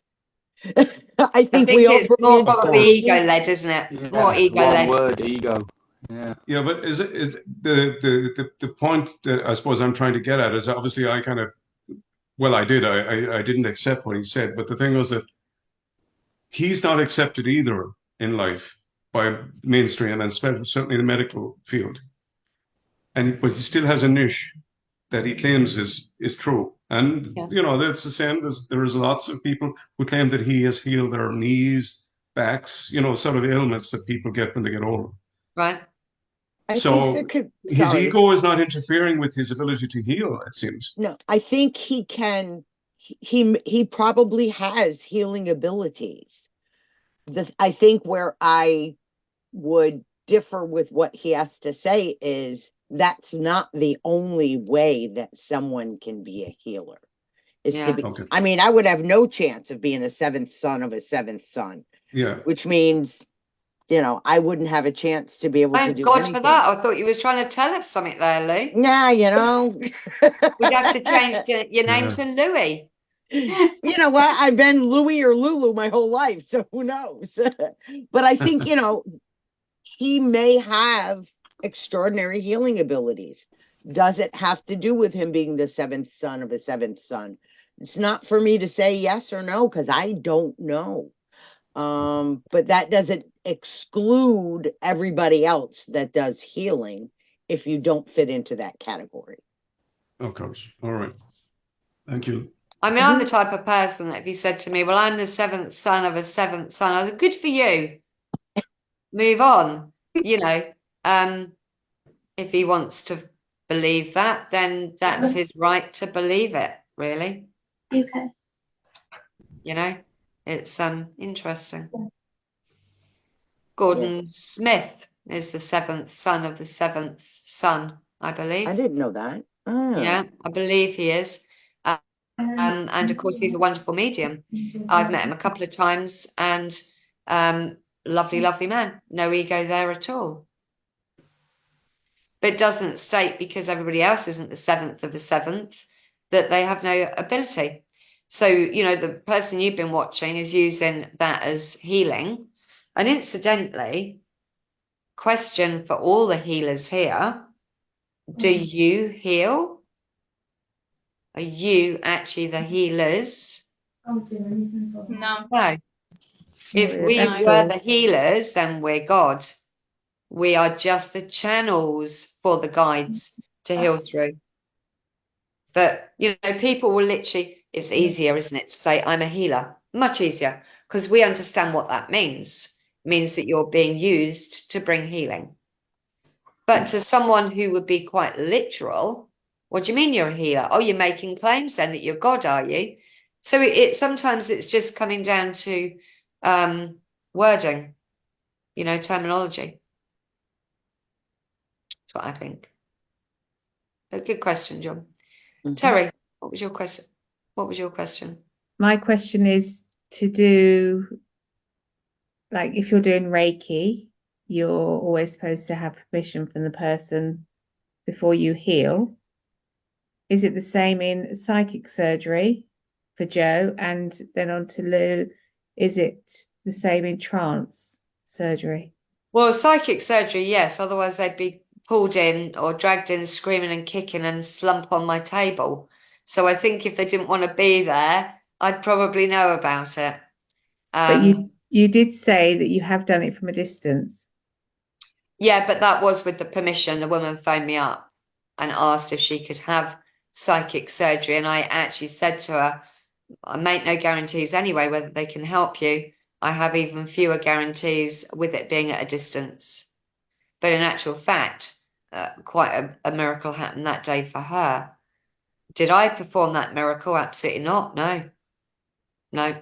I think we all it's more probably ego-led, isn't it? Yeah, more ego-led. One word, ego. Yeah. Yeah, but is the point that I suppose I'm trying to get at is obviously I didn't accept what he said, but the thing was that he's not accepted either in life by mainstream and certainly the medical field, but he still has a niche that he claims is true. And that's the same. There's lots of people who claim that he has healed their knees, backs, sort of ailments that people get when they get older. Right. So his ego is not interfering with his ability to heal, it seems. No, I think he can. He probably has healing abilities. I think where I would differ with what he has to say is that's not the only way that someone can be a healer. Okay. I mean, I would have no chance of being a seventh son of a seventh son. Yeah. Which means, I wouldn't have a chance to be able to do God anything. for that. I thought you was trying to tell us something there, Lou. Nah, we'd have to change your name to Louie. You know what? I've been Louie or Lulu my whole life, so who knows? But I think, he may have extraordinary healing abilities. Does it have to do with him being the seventh son of a seventh son? It's not for me to say yes or no, because I don't know. But that doesn't exclude everybody else that does healing if you don't fit into that category. Of course. All right. Thank you. I mean, I'm the type of person that if he said to me, well, I'm the seventh son of a seventh son, I said, good for you. Move on. If he wants to believe that, then that's his right to believe it, really. Okay. It's interesting. Gordon Smith is the seventh son of the seventh son, I believe. I didn't know that. Oh. Yeah, I believe he is. And of course, he's a wonderful medium. I've met him a couple of times, and lovely, lovely man. No ego there at all. But it doesn't state because everybody else isn't the seventh of the seventh that they have no ability. So, the person you've been watching is using that as healing. And incidentally, question for all the healers here, do you heal? Are you actually the healers? No. No. If we were the healers, then we're God. We are just the channels for the guides to heal through. But, people will literally, it's easier, isn't it, to say, I'm a healer. Much easier, because we understand what that means. It means that you're being used to bring healing. But to someone who would be quite literal, what do you mean you're a healer? Oh, you're making claims then that you're God, are you? So sometimes it's just coming down to wording, terminology. That's what I think. A good question, John. Mm-hmm. Terry, what was your question? My question is to do, like, if you're doing Reiki, you're always supposed to have permission from the person before you heal. Is it the same in psychic surgery for Joe? And then on to Lou, is it the same in trance surgery? Well, psychic surgery, yes. Otherwise, they'd be pulled in or dragged in screaming and kicking and slump on my table. So I think if they didn't want to be there, I'd probably know about it. But you did say that you have done it from a distance. Yeah, but that was with the permission. The woman phoned me up and asked if she could have psychic surgery. And I actually said to her, I make no guarantees anyway whether they can help you. I have even fewer guarantees with it being at a distance. But in actual fact, quite a miracle happened that day for her. Did I perform that miracle? Absolutely not. No. No.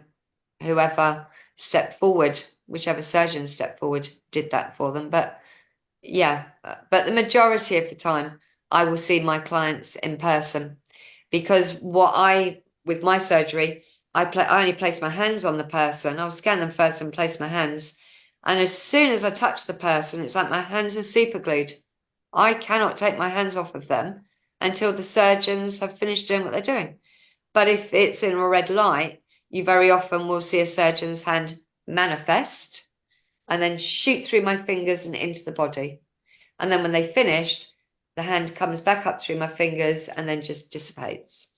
Whoever stepped forward, whichever surgeon stepped forward, did that for them. But yeah, but the majority of the time, I will see my clients in person because with my surgery, I only place my hands on the person. I'll scan them first and place my hands. And as soon as I touch the person, it's like my hands are super glued. I cannot take my hands off of them until the surgeons have finished doing what they're doing. But if it's in a red light, you very often will see a surgeon's hand manifest and then shoot through my fingers and into the body. And then when they finished, the hand comes back up through my fingers and then just dissipates.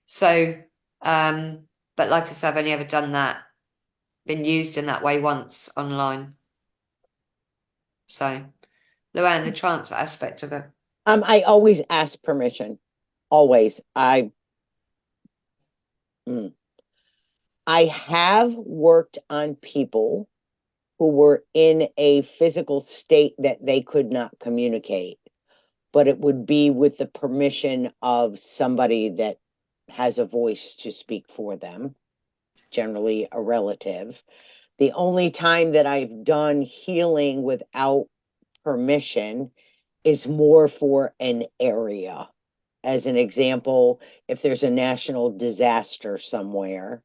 So, but like I said, I've only ever done that, been used in that way once online. So, Lou Ann, the trance aspect of it. I always ask permission. Always. I have worked on people who were in a physical state that they could not communicate, but it would be with the permission of somebody that has a voice to speak for them, generally a relative. The only time that I've done healing without permission is more for an area. As an example, if there's a national disaster somewhere,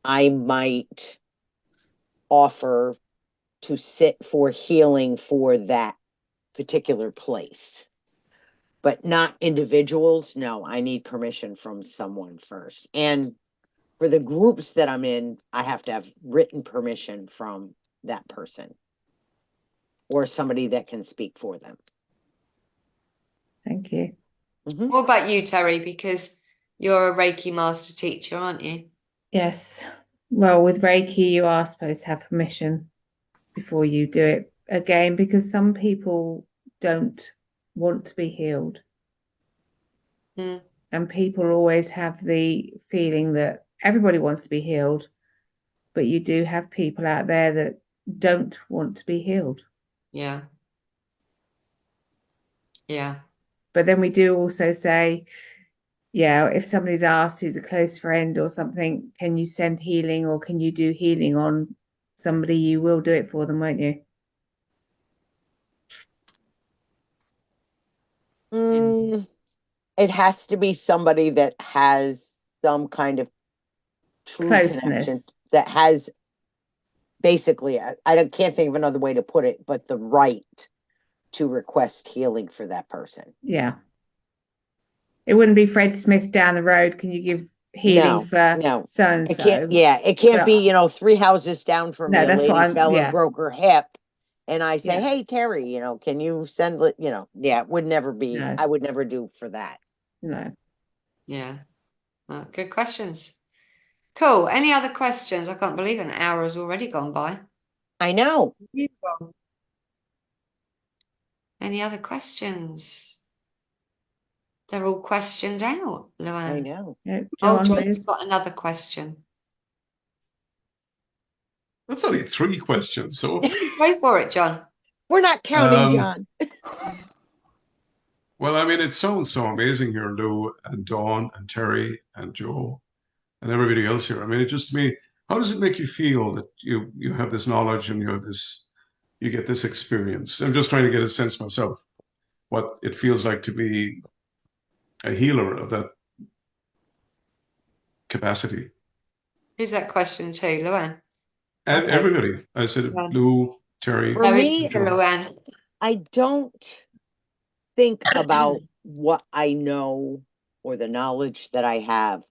I might offer to sit for healing for that particular place, but not individuals. No, I need permission from someone first. And for the groups that I'm in, I have to have written permission from that person or somebody that can speak for them. Thank you. What about you, Terry? Because you're a Reiki master teacher, aren't you? Yes. Well, with Reiki, you are supposed to have permission before you do it again, because some people don't want to be healed. And people always have the feeling that everybody wants to be healed, but you do have people out there that don't want to be healed. Yeah. Yeah. But then we do also say, yeah, if somebody's asked who's a close friend or something, can you send healing or can you do healing on somebody, you will do it for them, won't you? It has to be somebody that has some kind of true connection, that has basically, I can't think of another way to put it, but the right to request healing for that person. Yeah. It wouldn't be Fred Smith down the road. Can you give healing for so-and-so? It can't be, 3 houses down from me, a lady fell and broke her hip. And I say, hey, Terry, can you send, it would never be, I would never do for that. No. Yeah. Well, good questions. Cool. Any other questions? I can't believe an hour has already gone by. I know. Any other questions? They're all questioned out, Lou Ann. I know. John's got another question. That's only 3 questions, so go for it, John. We're not counting, John. Well, I mean, it sounds so amazing here, Lou and Dawn and Terry and Joe and everybody else here. I mean, it just to me, how does it make you feel that you have this knowledge and you get this experience? I'm just trying to get a sense myself what it feels like to be a healer of that capacity. Who's that question to, Lou Ann? And everybody. I said Lou, Terry. For me, I don't think about what I know or the knowledge that I have.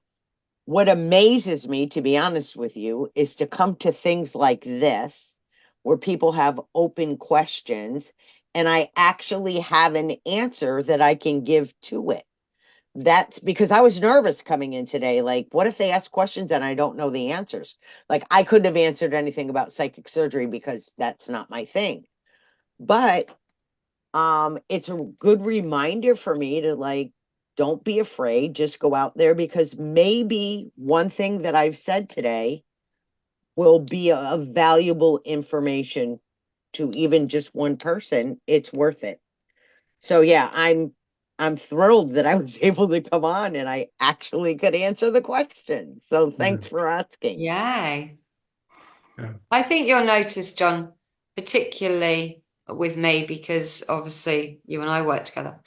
What amazes me, to be honest with you, is to come to things like this, where people have open questions, and I actually have an answer that I can give to it. that's because I was nervous coming in today. Like, what if they ask questions and I don't know the answers? Like, I couldn't have answered anything about psychic surgery because that's not my thing. But it's a good reminder for me to, like, don't be afraid, just go out there, because maybe one thing that I've said today will be a valuable information to even just one person. It's worth it. So yeah, I'm thrilled that I was able to come on and I actually could answer the question. So thanks for asking. Yay. Yeah. I think you'll notice, John, particularly with me, because obviously you and I work together.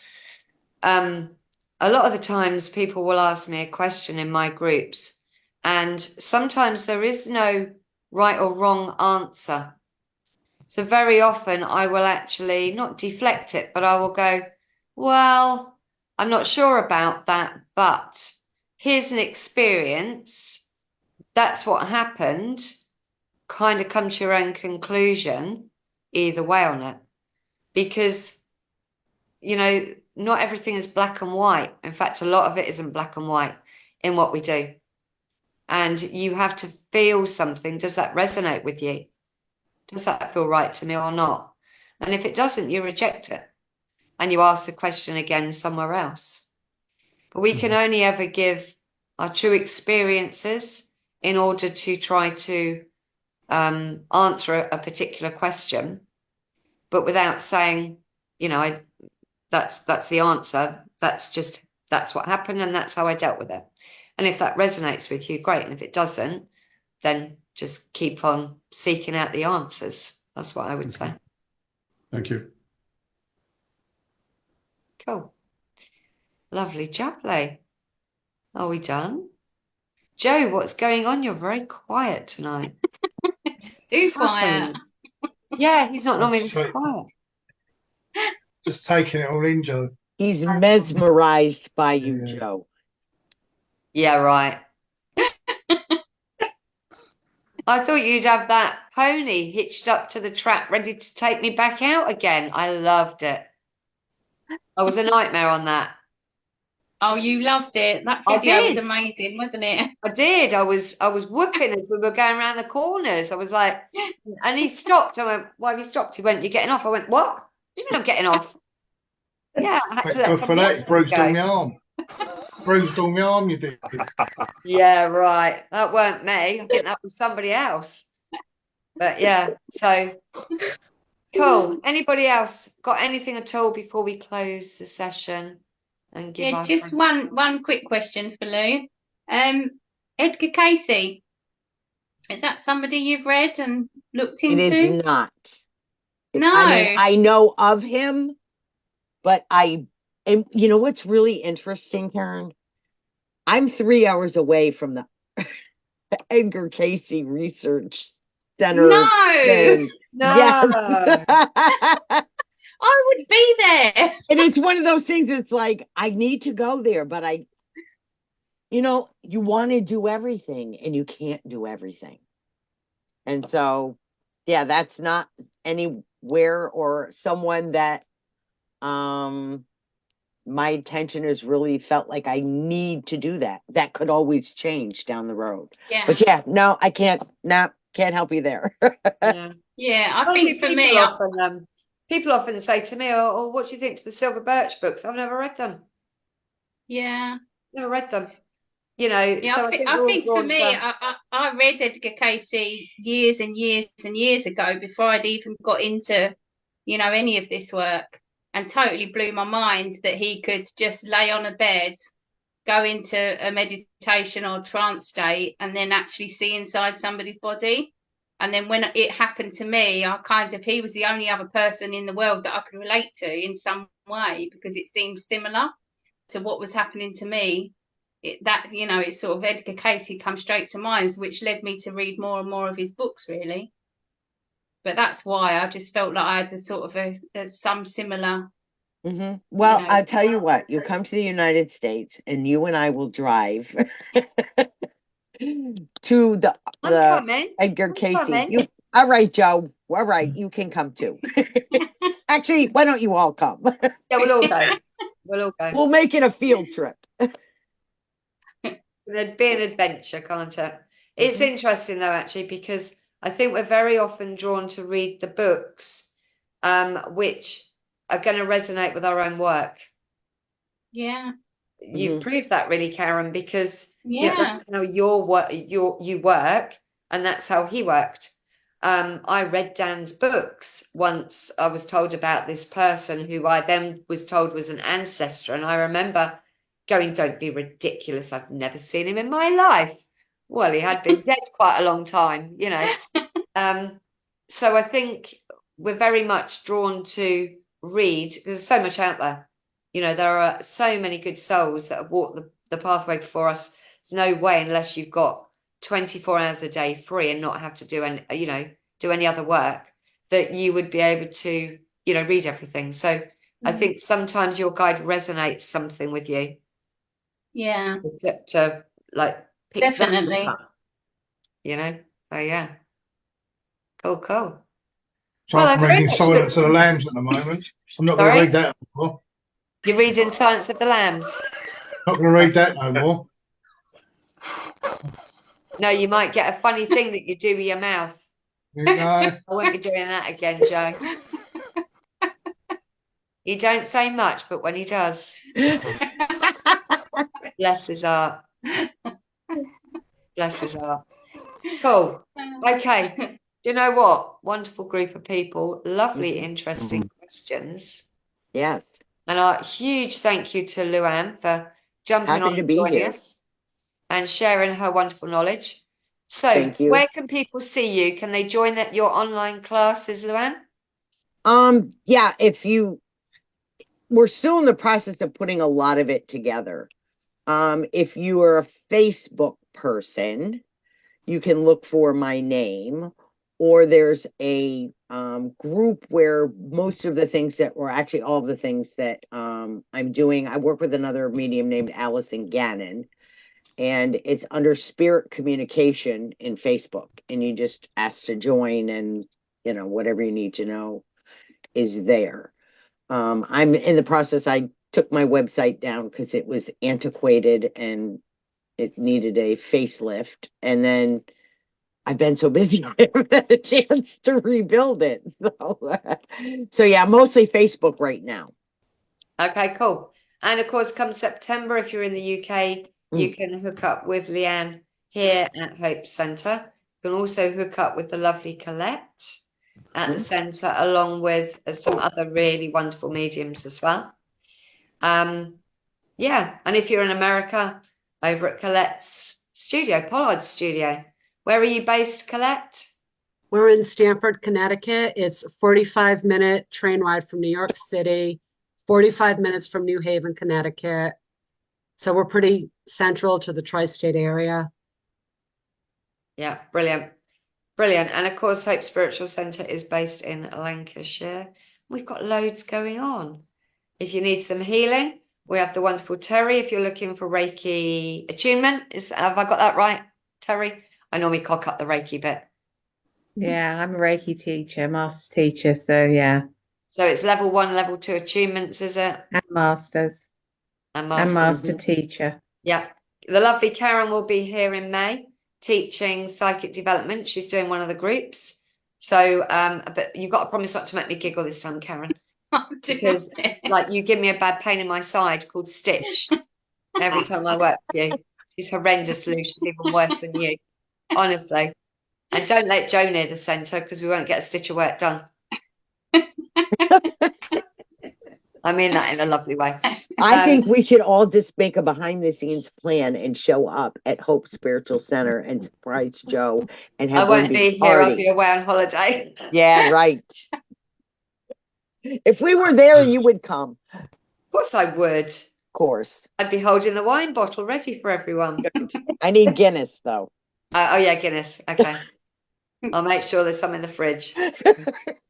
A lot of the times people will ask me a question in my groups, and sometimes there is no right or wrong answer. So very often I will actually not deflect it, but I will go, well, I'm not sure about that, but here's an experience. That's what happened. Kind of come to your own conclusion either way on it. Because, you know, not everything is black and white. In fact, a lot of it isn't black and white in what we do. And you have to feel something. Does that resonate with you? Does that feel right to me or not? And if it doesn't, you reject it and you ask the question again somewhere else. But we can only ever give our true experiences in order to try to answer a particular question, but without saying, you know, that's the answer. That's what happened, and that's how I dealt with it. And if that resonates with you, great. And if it doesn't, then just keep on seeking out the answers. That's what I would say. Thank you. Cool. Lovely jubbly. Are we done? Joe, what's going on? You're very quiet tonight. Too What's quiet. happened? Yeah, he's not normally this quiet. Just taking it all in, Joe. He's mesmerized by you, Yeah. Joe. Yeah, right. I thought you'd have that pony hitched up to the trap ready to take me back out again. I loved it. I was a nightmare on that. Oh, you loved it. That I video was did. amazing, wasn't it? I did. I was whooping as we were going around the corners. I was like, and he stopped. I went, why have you stopped? He went, you're getting off. I went, what? What do you mean I'm getting off? Yeah, I had to Thank let God for somebody that. else It bruised all go. my arm. Bruised all my arm, you did. Yeah, right. That weren't me. I think that was somebody else. But yeah, so cool. Anybody else got anything at all before we close the session and give Yeah, our just one quick question for Lou. Edgar Casey, is that somebody you've read and looked It into? is not. No. I mean, I know of him, but and you know what's really interesting, Karen? I'm 3 hours away from the Edgar Casey Research Center No. thing. No. Yes. I would be there. And it's one of those things, it's like, I need to go there, but you want to do everything and you can't do everything. And so, yeah, that's not anywhere or someone that my attention has really felt like I need to do that. That could always change down the road. Yeah. But yeah, no, I can't help you there. Yeah. Yeah, I Honestly, think for me, people often say to me, oh, what do you think to the Silver Birch books? I've never read them. yeah. Never read them. You know, Yeah, so I we're think all for drawn me, to... I read Edgar Casey years and years and years ago before I'd even got into, any of this work, and totally blew my mind that he could just lay on a bed, go into a meditation or trance state, and then actually see inside somebody's body. And then when it happened to me, he was the only other person in the world that I could relate to in some way, because it seemed similar to what was happening to me. It's sort of Edgar Casey come straight to mind, which led me to read more and more of his books, really. But that's why I just felt like I had a sort of some similar. Mm-hmm. Well, I'll tell you what, you come to the United States and you and I will drive to the Edgar Casey. All right, Joe. All right, you can come too. Actually, why don't you all come? Yeah, we'll all go. We'll all go. We'll make it a field trip. It'd be an adventure, can't it? It's interesting though, actually, because I think we're very often drawn to read the books, which are going to resonate with our own work. Yeah. You've proved that really, Karen, because Yeah. that's how you work, and that's how he worked. I read Dan's books once. I was told about this person who I then was told was an ancestor, and I remember going, "Don't be ridiculous! I've never seen him in my life." Well, he had been dead quite a long time, you know. So I think we're very much drawn to read because there's so much out there. You know, there are so many good souls that have walked the pathway before us. There's no way, unless you've got 24 hours a day free and not have to do any other work, that you would be able to, read everything. So I think sometimes your guide resonates something with you. Yeah. To like pick that Definitely. up, So yeah. Cool. So Well, I'm I very reading much Silence of the Lambs at the moment. I'm not going to Sorry? read that anymore. You're reading Silence of the Lambs? Not going to read that no more. No, you might get a funny thing that you do with your mouth. No. I won't be doing that again, Joe. He don't say much, but when he does, bless his heart. Bless his heart. Cool. Okay. You know what? Wonderful group of people. Lovely, interesting questions. Yes. And a huge thank you to Lou Ann for jumping Happy on to and be joining here. us and sharing her wonderful knowledge. So, Thank you. where can people see you? Can they join your online classes, Lou Ann? Yeah, we're still in the process of putting a lot of it together. If you are a Facebook person, you can look for my name, or there's a group where most of the things actually all of the things that I'm doing. I work with another medium named Allison Gannon, and it's under Spirit Communication in Facebook, and you just ask to join, and whatever you need to know is there. I'm in the process. I took my website down because it was antiquated and it needed a facelift, and then I've been so busy I haven't had a chance to rebuild it. So yeah, mostly Facebook right now. Okay, cool. And of course, come September, if you're in the UK, you can hook up with Leanne here at Hope Centre. You can also hook up with the lovely Colette at the centre, along with some other really wonderful mediums as well. Yeah, and if you're in America, over at Colette's studio, Pollard's studio. Where are you based, Colette? We're in Stamford, Connecticut. It's a 45-minute train ride from New York City, 45 minutes from New Haven, Connecticut. So we're pretty central to the tri-state area. Yeah, brilliant. Brilliant. And of course, Hope Spiritual Centre is based in Lancashire. We've got loads going on. If you need some healing, we have the wonderful Terry. If you're looking for Reiki attunement, have I got that right, Terry? I normally cock up the Reiki bit. Yeah, I'm a Reiki teacher, master teacher. So yeah. So it's level 1, level 2 attunements, is it? And masters. And master teacher. Yeah. The lovely Karen will be here in May teaching psychic development. She's doing one of the groups. So, but you've got to promise not to make me giggle this time, Karen. Because you give me a bad pain in my side called Stitch every time I work with you. She's horrendous, Lou. She's even worse than you. Honestly. And don't let Joe near the centre because we won't get a stitch of work done. I mean that in a lovely way. I think we should all just make a behind the scenes plan and show up at Hope Spiritual Center and surprise Joe and have I won't be here. I'll be away on holiday. Yeah, right. If we were there, you would come. Of course I would. Of course. I'd be holding the wine bottle ready for everyone. I need Guinness, though. Oh, yeah, Guinness. Okay. I'll make sure there's some in the fridge.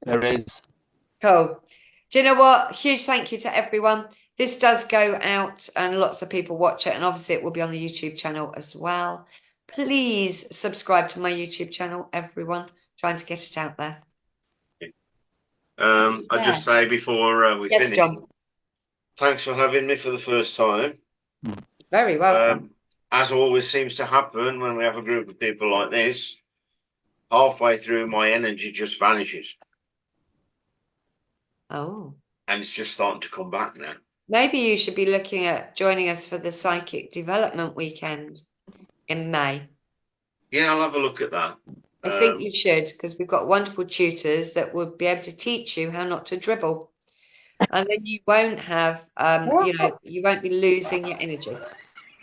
There is. Cool. Do you know what? Huge thank you to everyone. This does go out and lots of people watch it. And obviously it will be on the YouTube channel as well. Please subscribe to my YouTube channel, everyone. Trying to get it out there. I'll just say before we finish, John. Thanks for having me for the first time. Very welcome. As always seems to happen when we have a group of people like this, halfway through my energy just vanishes. Oh. And it's just starting to come back now. Maybe you should be looking at joining us for the Psychic Development Weekend in May. Yeah, I'll have a look at that. I think you should, because we've got wonderful tutors that will be able to teach you how not to dribble. And then you won't have, you won't be losing your energy.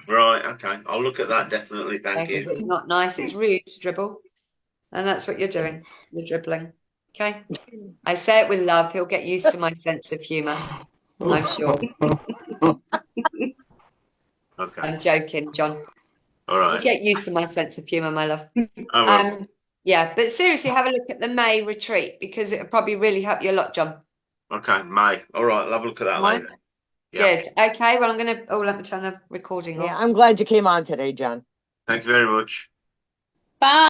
Right, okay. I'll look at that definitely. Thank Because you. it's not nice, it's rude to dribble. And that's what you're doing. You're dribbling. Okay. I say it with love. He'll get used to my sense of humour. I'm sure. Okay. I'm joking, John. All right. You get used to my sense of humour, my love. I will. Yeah, but seriously, have a look at the May retreat because it'll probably really help you a lot, John. Okay, May. All right, I'll have a look at that Right. later. Yeah. Good. Okay, well, I'm going to, let me turn the recording Yeah, off. I'm glad you came on today, John. Thank you very much. Bye.